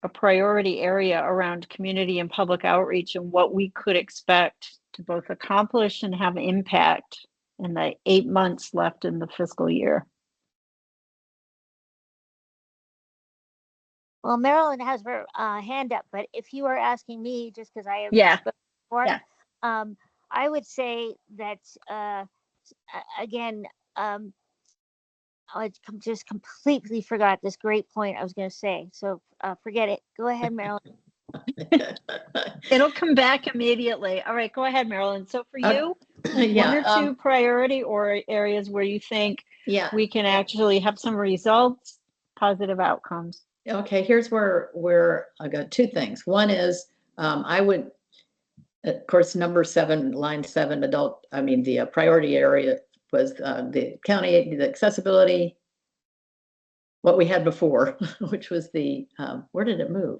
a priority area around community and public outreach, and what we could expect to both accomplish and have impact in the 8 months left in the fiscal year. Well, Marilyn has her hand up, but if you are asking me, just because I have spoken before, I would say that again, I just completely forgot this great point I was going to say. So forget it. Go ahead, Marilyn. It'll come back immediately. All right, go ahead, Marilyn. So for you, one or two priority or areas where you think we can actually have some results, positive outcomes. Okay, here's where I got two things. One is I would, of course, number 7, line 7, the priority area was the county, the accessibility, what we had before, which was the, where did it move?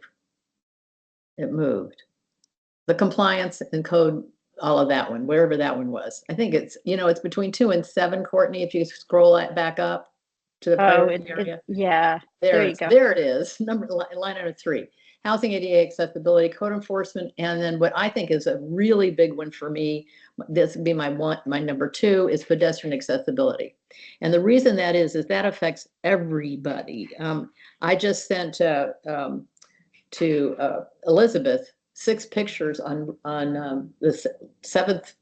It moved. The compliance and code, all of that one, wherever that one was. I think it's, it's between 2 and 7, Courtney, if you scroll it back up to the priority area. There you go. There it is, line number 3. Housing ADA accessibility, code enforcement, and then what I think is a really big one for me, this would be my number 2, is pedestrian accessibility. And the reason that is that affects everybody. I just sent to Elizabeth 6 pictures on the 7th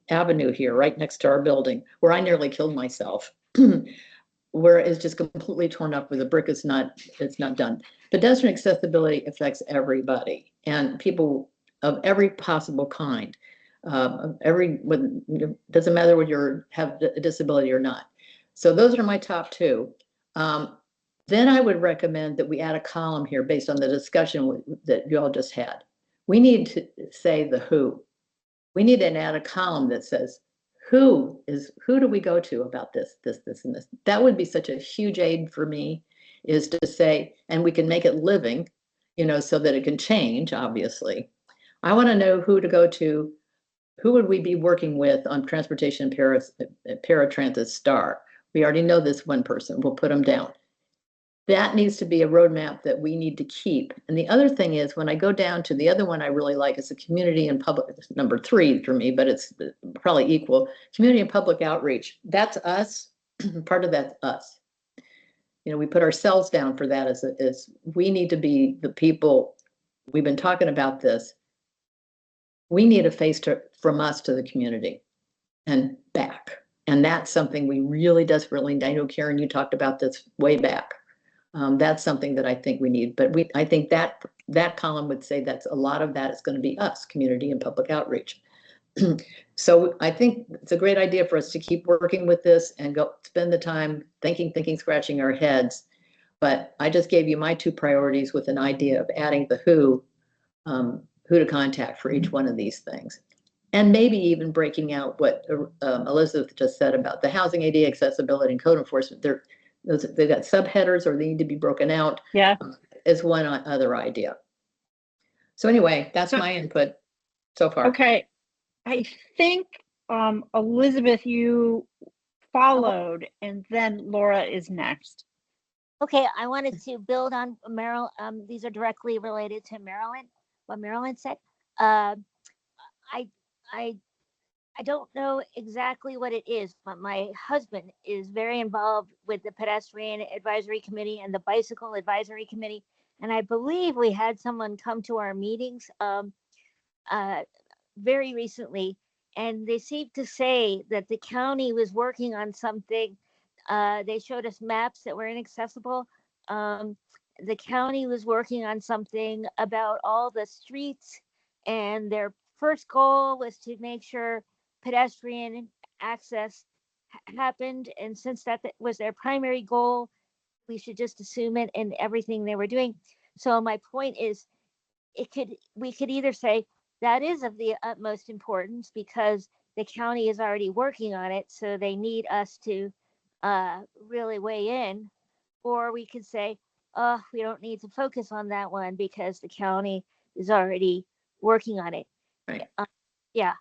Avenue here, right next to our building, where I nearly killed myself. Where it's just completely torn up where the brick is it's not done. Pedestrian accessibility affects everybody and people of every possible kind. Doesn't matter whether you have a disability or not. So those are my top 2. Then I would recommend that we add a column here based on the discussion that you all just had. We need to say the who. We need to add a column that says, who do we go to about this, and this? That would be such a huge aid for me, is to say, and we can make it living, so that it can change, obviously. I want to know who to go to. Who would we be working with on transportation paratransit STAR? We already know this one person. We'll put them down. That needs to be a roadmap that we need to keep. And the other thing is, when I go down to the other one I really like is the community and public, number 3 for me, but it's probably equal. Community and public outreach. That's us. Part of that's us. we put ourselves down for that as we need to be the people. We've been talking about this. We need a face from us to the community and back. And that's something we really desperately need. I know, Karen, you talked about this way back. That's something that I think we need. But I think that column would say that's a lot of that is going to be us, community and public outreach. So I think it's a great idea for us to keep working with this and go spend the time thinking, scratching our heads. But I just gave you my 2 priorities with an idea of adding the who to contact for each one of these things. And maybe even breaking out what Elizabeth just said about the housing, ADA accessibility, and code enforcement. They've got subheaders, or they need to be broken out. Yeah. As one other idea. So anyway, that's my input so far. Okay. I think, Elizabeth, you followed, and then Laura is next. Okay, I wanted to build on Maryland. These are directly related to Maryland, what Maryland said. I don't know exactly what it is, but my husband is very involved with the Pedestrian Advisory Committee and the Bicycle Advisory Committee. And I believe we had someone come to our meetings very recently, and they seemed to say that the county was working on something. They showed us maps that were inaccessible. The county was working on something about all the streets, and their first goal was to make sure pedestrian access happened. And since that was their primary goal, we should just assume it in everything they were doing. So my point is, we could either say that is of the utmost importance because the county is already working on it, so they need us to really weigh in, or we could say, oh, we don't need to focus on that one because the county is already working on it. Right. Yeah.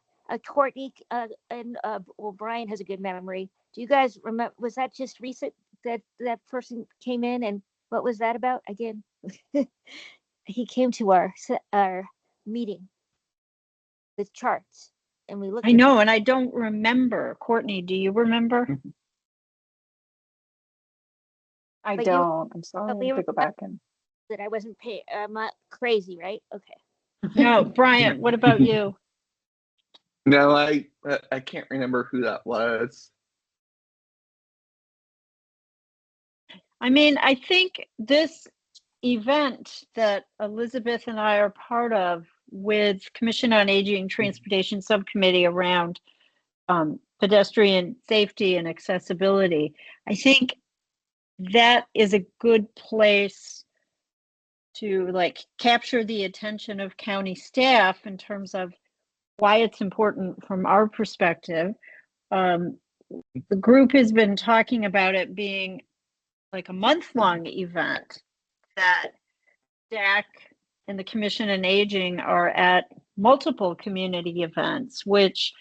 Courtney and well, Brian has a good memory. Do you guys remember? Was that just recent that person came in, and what was that about again? He came to our meeting with charts, and we looked. I know, and I don't remember. Courtney, do you remember? I But don't. I'm sorry. but we I have to go back and. that I wasn't I'm not crazy, right? Okay. No, Brian, what about you? No, I can't remember who that was. I mean, I think this event that Elizabeth and I are part of with Commission on Aging Transportation Subcommittee around pedestrian safety and accessibility, I think that is a good place to like capture the attention of county staff in terms of why it's important from our perspective. The group has been talking about it being like a month-long event that DAC and the Commission on Aging are at multiple community events, which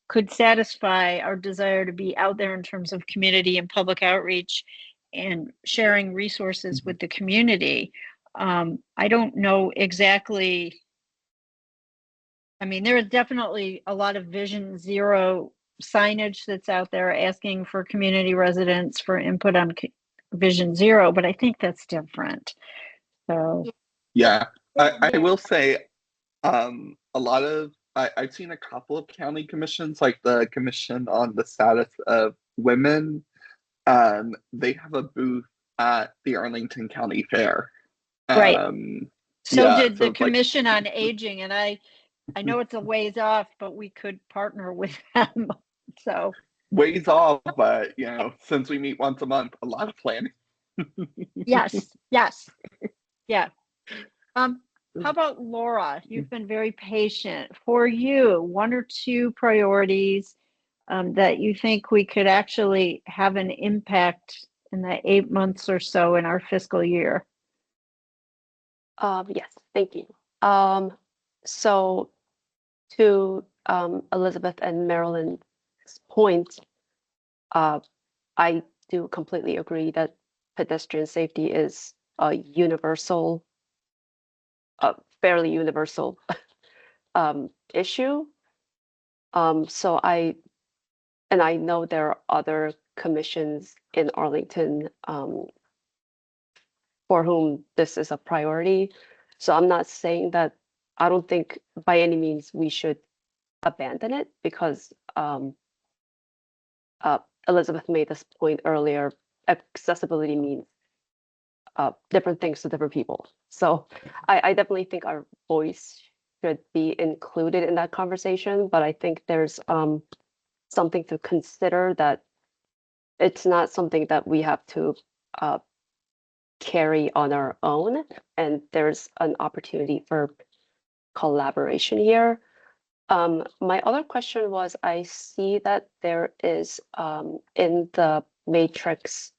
could satisfy our desire to be out there in terms of community and public outreach and sharing resources with the community. I don't know exactly. I mean, there is definitely a lot of Vision Zero signage that's out there asking for community residents for input on Vision Zero, but I think that's different. So Yeah, I will say a lot of I've seen a couple of county commissions, like the Commission on the Status of Women. They have a booth at the Arlington County Fair. right. So Yeah, did so the it's like Commission on Aging, and I know it's a ways off, but we could partner with them. So ways off, but since we meet once a month, a lot of planning. yes. Yeah. How about Laura? You've been very patient. For you, 1 or 2 priorities that you think we could actually have an impact in the 8 months or so in our fiscal year? Yes, thank you. So to Elizabeth and Marilyn's point, I do completely agree that pedestrian safety is a universal, fairly universal issue. So I know there are other commissions in Arlington for whom this is a priority. So I'm not saying that I don't think by any means we should abandon it because Elizabeth made this point earlier. Accessibility means different things to different people. So I definitely think our voice should be included in that conversation, but I think there's something to consider that it's not something that we have to carry on our own, and there's an opportunity for collaboration here. My other question was, I see that there is in the matrix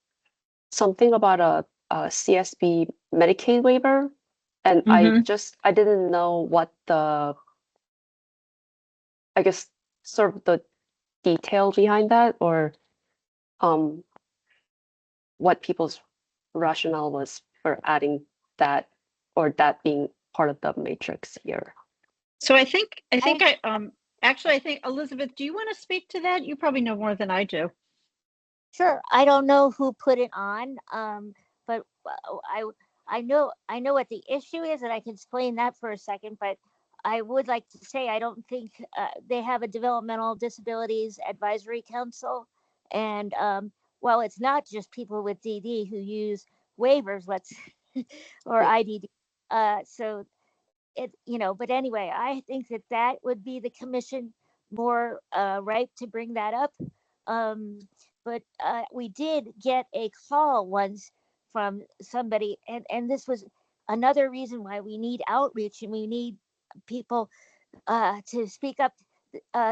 something about a CSB Medicaid waiver, and I didn't know what I guess sort of the detail behind that, or what people's rationale was for adding that, or that being part of the matrix here. So I think actually I think Elizabeth, do you want to speak to that? You probably know more than I do. Sure. I don't know who put it on, but I know what the issue is, and I can explain that for a second. But I would like to say I don't think they have a developmental disabilities advisory council, and well, it's not just people with DD who use waivers. Or IDD. So it, but anyway, I think that would be the commission more ripe to bring that up. But we did get a call once from somebody, and this was another reason why we need outreach and we need people to speak up.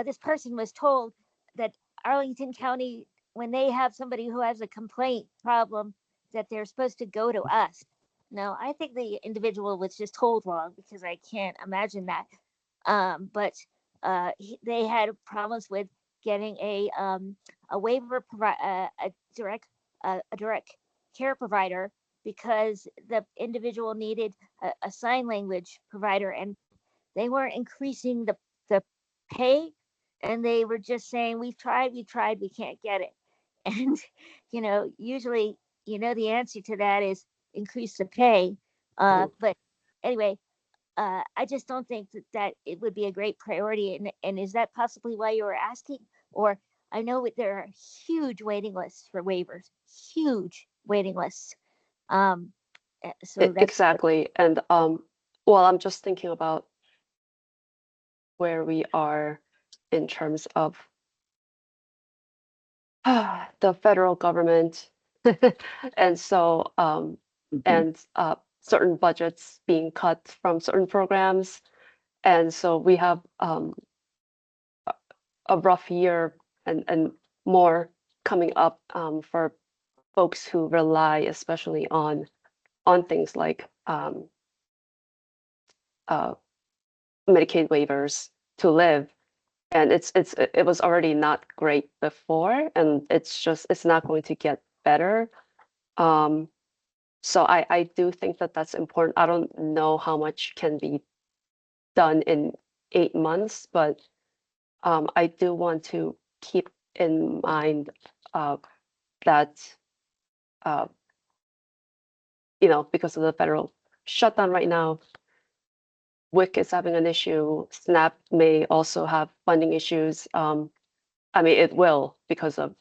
This person was told that Arlington County, when they have somebody who has a complaint problem, that they're supposed to go to us. Now, I think the individual was just told wrong, because I can't imagine that. But they had problems with getting a waiver, a direct care provider, because the individual needed a sign language provider, and they weren't increasing the pay, and they were just saying, we tried, we can't get it. And usually, the answer to that is increase the pay. But anyway, I just don't think that it would be a great priority. And is that possibly why you were asking? Or I know there are huge waiting lists for waivers, huge waiting lists. So that's Exactly. And well, I'm just thinking about where we are in terms of the federal government. And so and certain budgets being cut from certain programs. And so we have a rough year and more coming up for folks who rely especially on things like Medicaid waivers to live. And it was already not great before, and it's not going to get better. So I do think that that's important. I don't know how much can be done in 8 months, but I do want to keep in mind that because of the federal shutdown right now, WIC is having an issue. SNAP may also have funding issues. I mean, it will because of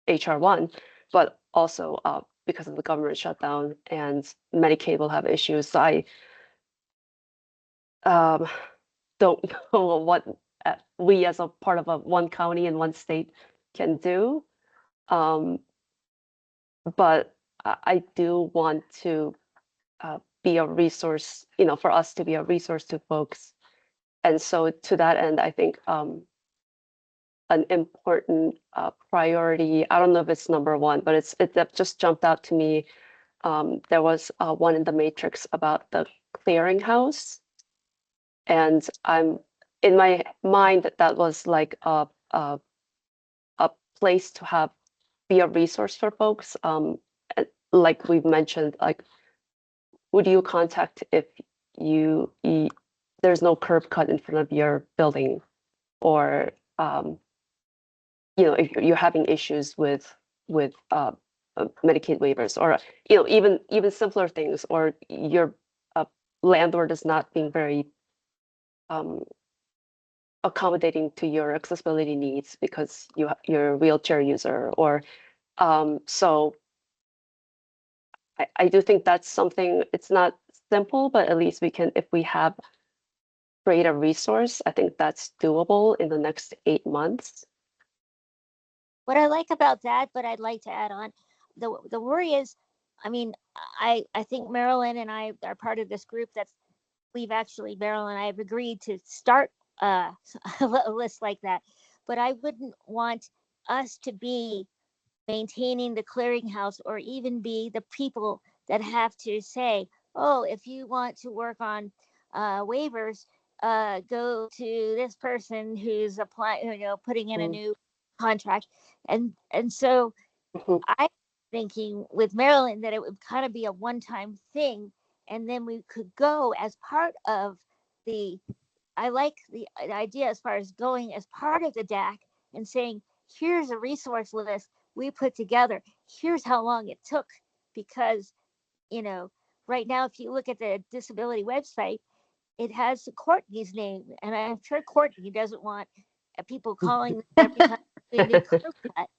HR1, but also because of the government shutdown, and Medicaid will have issues. So I don't know what we as a part of one county and one state can do. But I do want to be a resource, for us to be a resource to folks. And so to that end, I think an important priority, I don't know if it's number one, but it just jumped out to me. There was one in the matrix about the clearinghouse. And I'm in my mind that was like a place to be a resource for folks. Like we've mentioned, like who do you contact if there's no curb cut in front of your building, or if you're having issues with Medicaid waivers, or even simpler things, or your landlord is not being very accommodating to your accessibility needs because you're a wheelchair user, or so I do think that's something. It's not simple, but at least we can, if we have create a resource, I think that's doable in the next 8 months. What I like about that, but I'd like to add on, the worry is, I mean, I think Marilyn and I are part of this group Marilyn and I have agreed to start a list like that, but I wouldn't want us to be maintaining the clearinghouse or even be the people that have to say, oh, if you want to work on waivers, go to this person who's applying, putting in a new contract. And so I'm thinking with Maryland that it would kind of be a one-time thing. And then we could go as part of I like the idea as far as going as part of the DAC and saying, here's a resource list we put together. Here's how long it took, because, right now, if you look at the disability website, it has Courtney's name. And I'm sure Courtney doesn't want people calling every time they do curb cut.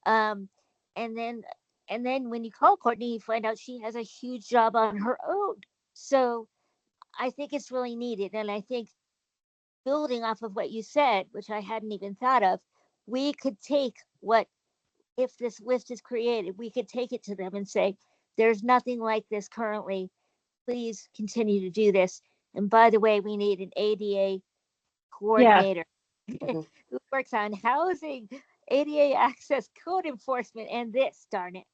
And then when you call Courtney, you find out she has a huge job on her own. So I think it's really needed. And I think building off of what you said, which I hadn't even thought of, we could take if this list is created, we could take it to them and say, there's nothing like this currently. Please continue to do this. And by the way, we need an ADA coordinator who works on housing, ADA access, code enforcement, and this, darn it.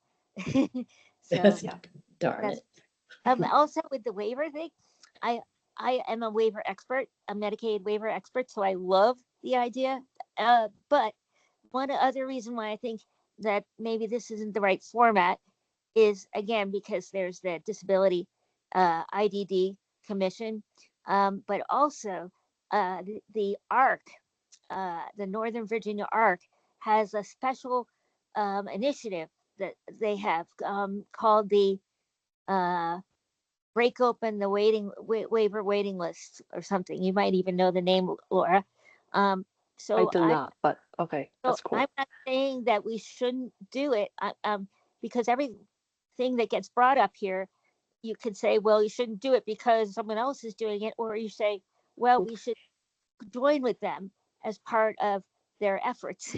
Darn it. Also with the waiver thing, I am a waiver expert, a Medicaid waiver expert, so I love the idea. But one other reason why I think that maybe this isn't the right format is, again, because there's the disability IDD commission, but also the ARC, the Northern Virginia ARC, has a special initiative that they have called the Break Open the Waiver Waiting List or something. You might even know the name, Laura. So I do not, but okay, that's cool. I'm not saying that we shouldn't do it, because everything that gets brought up here, you could say, well, you shouldn't do it because someone else is doing it, or you say, well, we should join with them as part of their efforts.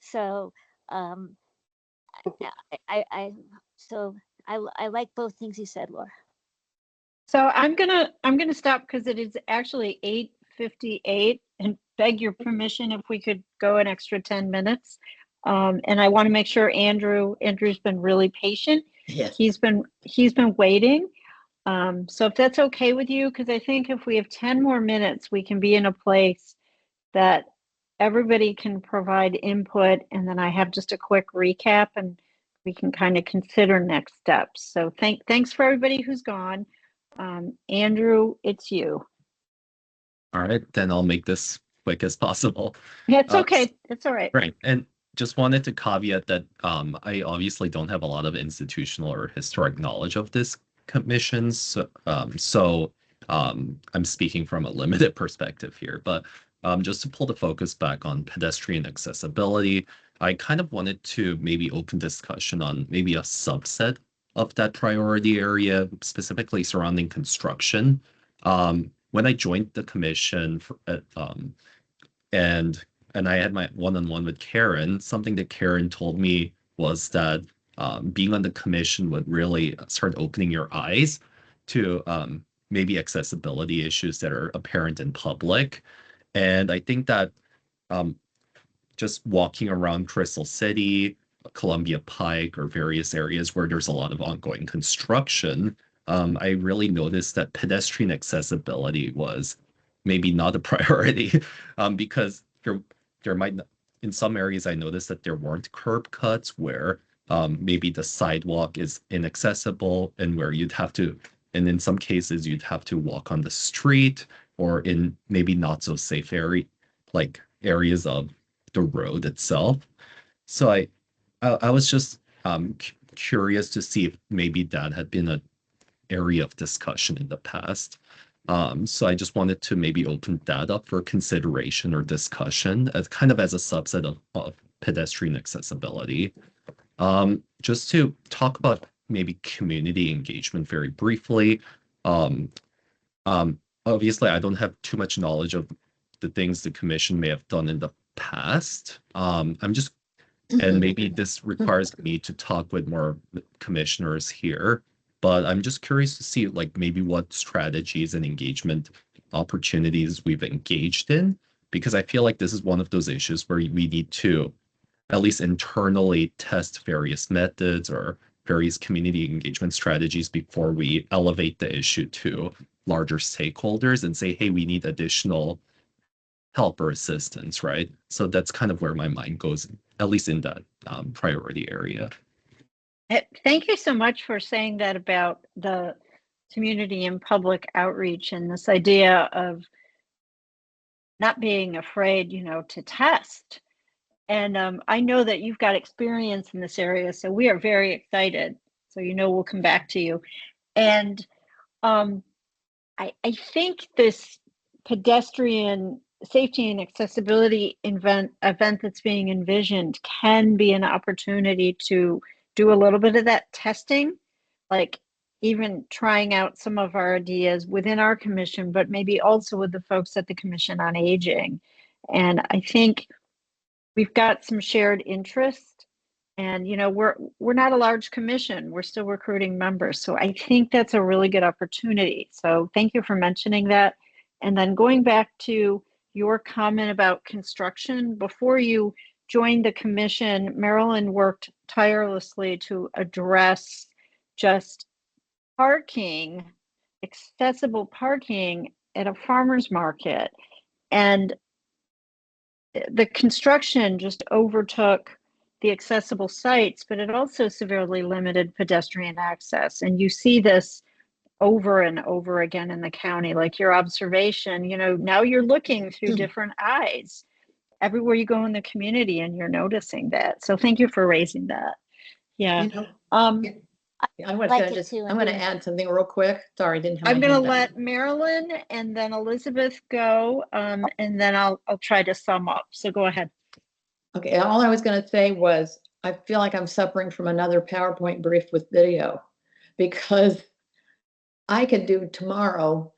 So I like both things you said, Laura. So I'm gonna stop because it is actually 8:58 and beg your permission if we could go an extra 10 minutes. And I want to make sure Andrew's been really patient. Yes. He's been waiting. So if that's okay with you, because I think if we have 10 more minutes, we can be in a place that everybody can provide input, and then I have just a quick recap and we can kind of consider next steps. So thanks for everybody who's gone. Andrew, it's you. All right, then I'll make this quick as possible. It's okay. It's all right. Right, and just wanted to caveat that I obviously don't have a lot of institutional or historic knowledge of this commission, so I'm speaking from a limited perspective here. But just to pull the focus back on pedestrian accessibility, I kind of wanted to maybe open discussion on maybe a subset of that priority area, specifically surrounding construction. When I joined the commission and I had my one-on-one with Karen, something that Karen told me was that being on the commission would really start opening your eyes to maybe accessibility issues that are apparent in public. And I think that just walking around Crystal City, Columbia Pike, or various areas where there's a lot of ongoing construction, I really noticed that pedestrian accessibility was maybe not a priority because there might not, in some areas I noticed that there weren't curb cuts where maybe the sidewalk is inaccessible and where and in some cases you'd have to walk on the street or in maybe not so safe areas of the road itself. So I was just curious to see if maybe that had been an area of discussion in the past. So I just wanted to maybe open that up for consideration or discussion as kind of as a subset of pedestrian accessibility. Just to talk about maybe community engagement very briefly. Um, Obviously, I don't have too much knowledge of the things the commission may have done in the past. I'm just, and maybe this requires me to talk with more commissioners here, but I'm just curious to see like maybe what strategies and engagement opportunities we've engaged in, because I feel like this is one of those issues where we need to at least internally test various methods or various community engagement strategies before we elevate the issue to larger stakeholders and say, hey, we need additional help or assistance, right? So that's kind of where my mind goes, at least in that priority area. Thank you so much for saying that about the community and public outreach and this idea of not being afraid, to test. And I know that you've got experience in this area, so we are very excited. So we'll come back to you. And I think this pedestrian safety and accessibility event that's being envisioned can be an opportunity to do a little bit of that testing, like even trying out some of our ideas within our commission, but maybe also with the folks at the Commission on Aging. And I think we've got some shared interest, and we're not a large commission. We're still recruiting members. So I think that's a really good opportunity. So thank you for mentioning that. And then going back to your comment about construction, before you joined the commission, Marilyn worked tirelessly to address just parking, accessible parking at a farmer's market. And the construction just overtook the accessible sites, but it also severely limited pedestrian access. And you see this over and over again in the county, like your observation, now you're looking through different eyes everywhere you go in the community, and you're noticing that. So thank you for raising that. Yeah. I'm going to add something real quick. Sorry, I didn't have. I'm going to let Marilyn and then Elizabeth go, and then I'll try to sum up. So go ahead. Okay, all I was going to say was I feel like I'm suffering from another PowerPoint brief with video, because I could do tomorrow.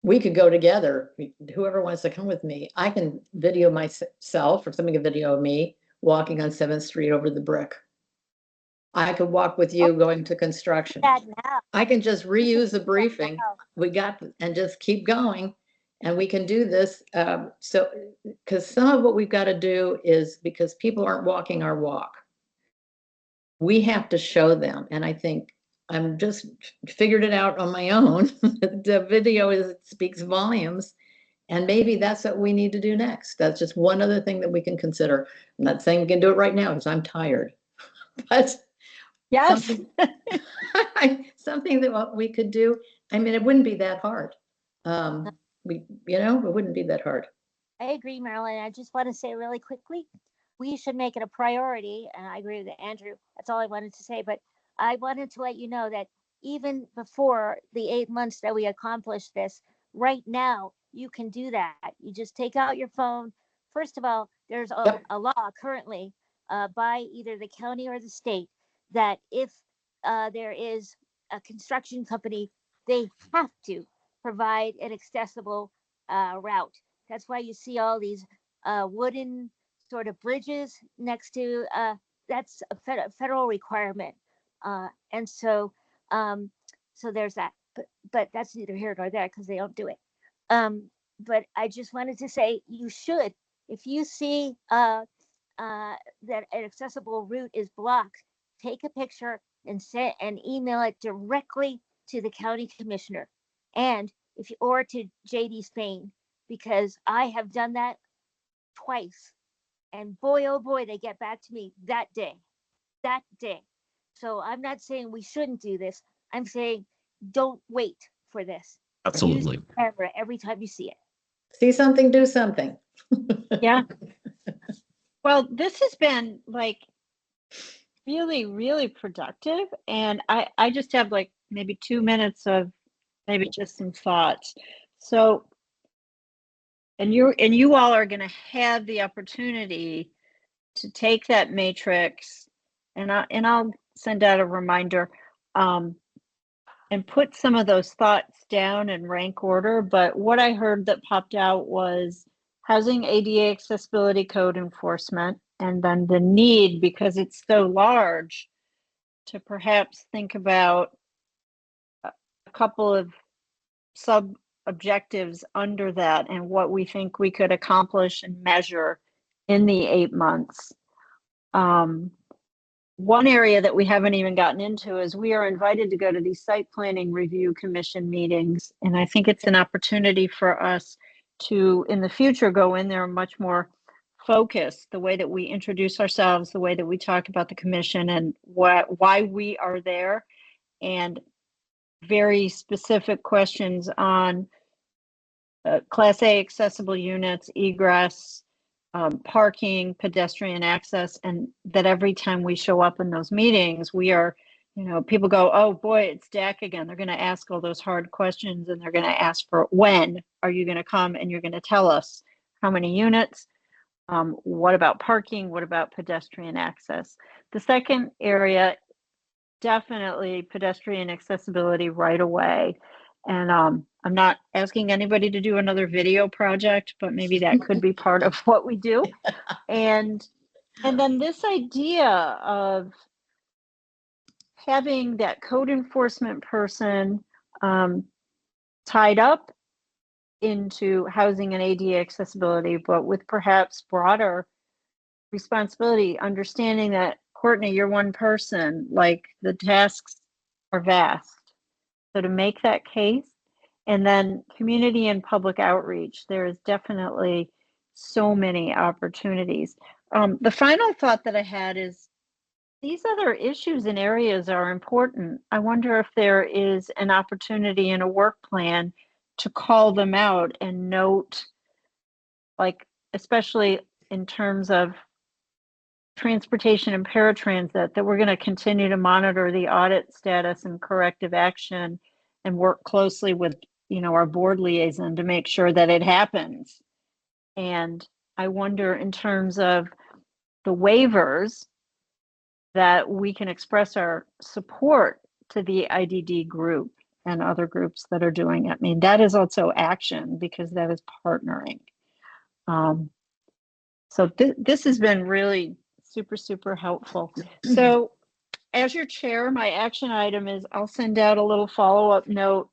We could go together. Whoever wants to come with me, I can video myself, or somebody can video me walking on 7th Street over the brick. I could walk with you going to construction. I can just reuse the briefing and just keep going, and we can do this. So, because some of what we've got to do is, because people aren't walking our walk, we have to show them. And I think I'm just figured it out on my own. The video speaks volumes, and maybe that's what we need to do next. That's just one other thing that we can consider. I'm not saying we can do it right now because I'm tired, but yes, something that we could do. I mean, it wouldn't be that hard. It wouldn't be that hard. I agree, Marilyn. I just want to say really quickly, we should make it a priority. And I agree with Andrew. That's all I wanted to say. But I wanted to let you know that even before the 8 months that we accomplished this, right now, you can do that. You just take out your phone. First of all, there's a law currently by either the county or the state that if there is a construction company, they have to provide an accessible route. That's why you see all these wooden sort of bridges next to, that's a federal requirement. And so there's that, but that's neither here nor there because they don't do it. But I just wanted to say, you should, if you see that an accessible route is blocked, take a picture and email it directly to the county commissioner, and or to JD Spain, because I have done that twice, and boy, oh boy, they get back to me that day. So I'm not saying we shouldn't do this. I'm saying don't wait for this. Absolutely. Use the camera every time you see it. See something, do something. Yeah. Well, this has been like, really, really productive. And I just have like maybe 2 minutes of maybe just some thoughts. So, and you all are going to have the opportunity to take that matrix, and I'll send out a reminder, and put some of those thoughts down in rank order. But what I heard that popped out was housing ADA accessibility code enforcement, and then the need, because it's so large, to perhaps think about a couple of sub objectives under that and what we think we could accomplish and measure in the 8 months. One area that we haven't even gotten into is we are invited to go to these site planning review commission meetings. And I think it's an opportunity for us to, in the future, go in there much more focused, the way that we introduce ourselves, the way that we talk about the commission and why we are there, and very specific questions on Class A accessible units, egress, parking, pedestrian access, and that every time we show up in those meetings, we are, people go, oh boy, it's DAC again. They're going to ask all those hard questions, and they're going to ask for when are you going to come, and you're going to tell us how many units, what about parking, what about pedestrian access. The second area, definitely pedestrian accessibility right away. And I'm not asking anybody to do another video project, but maybe that could be part of what we do. And then this idea of having that code enforcement person tied up into housing and ADA accessibility, but with perhaps broader responsibility, understanding that, Courtney, you're one person, like the tasks are vast. So to make that case, and then community and public outreach, there is definitely so many opportunities. The final thought that I had is these other issues and areas are important. I wonder if there is an opportunity in a work plan to call them out and note, like, especially in terms of transportation and paratransit, that we're going to continue to monitor the audit status and corrective action and work closely with, our board liaison to make sure that it happens. And I wonder, in terms of the waivers, that we can express our support to the IDD group and other groups that are doing it. I mean, that is also action, because that is partnering. So this has been really super, super helpful. So as your chair, my action item is I'll send out a little follow-up note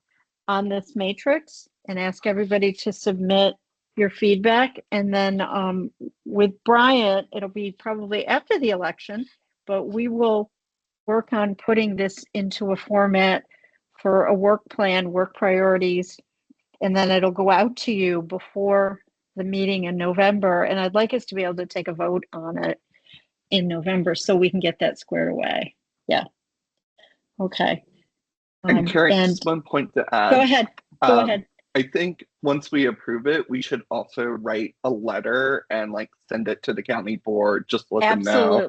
on this matrix and ask everybody to submit your feedback. And then with Bryant, it'll be probably after the election, but we will work on putting this into a format for a work plan, work priorities, and then it'll go out to you before the meeting in November. And I'd like us to be able to take a vote on it in November so we can get that squared away. Yeah. Okay. And Karen, and just one point to add. Go ahead. Go ahead. I think once we approve it, we should also write a letter and send it to the county board. Just let them know.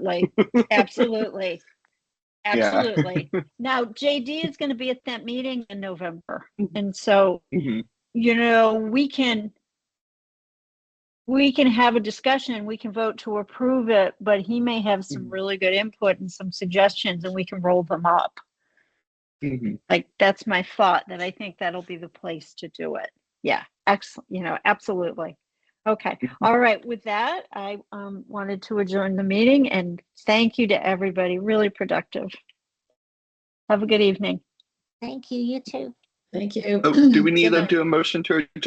Absolutely. Absolutely. Yeah. Now, JD is going to be at that meeting in November. And so, we can have a discussion, we can vote to approve it, but he may have some really good input and some suggestions, and we can roll them up. Like, that's my thought, that I think that'll be the place to do it. Yeah, excellent. Absolutely. Okay. All right. With that, I wanted to adjourn the meeting, and thank you to everybody. Really productive. Have a good evening. Thank you. You too. Thank you. Oh, do we need Good to night. do a motion to adjourn?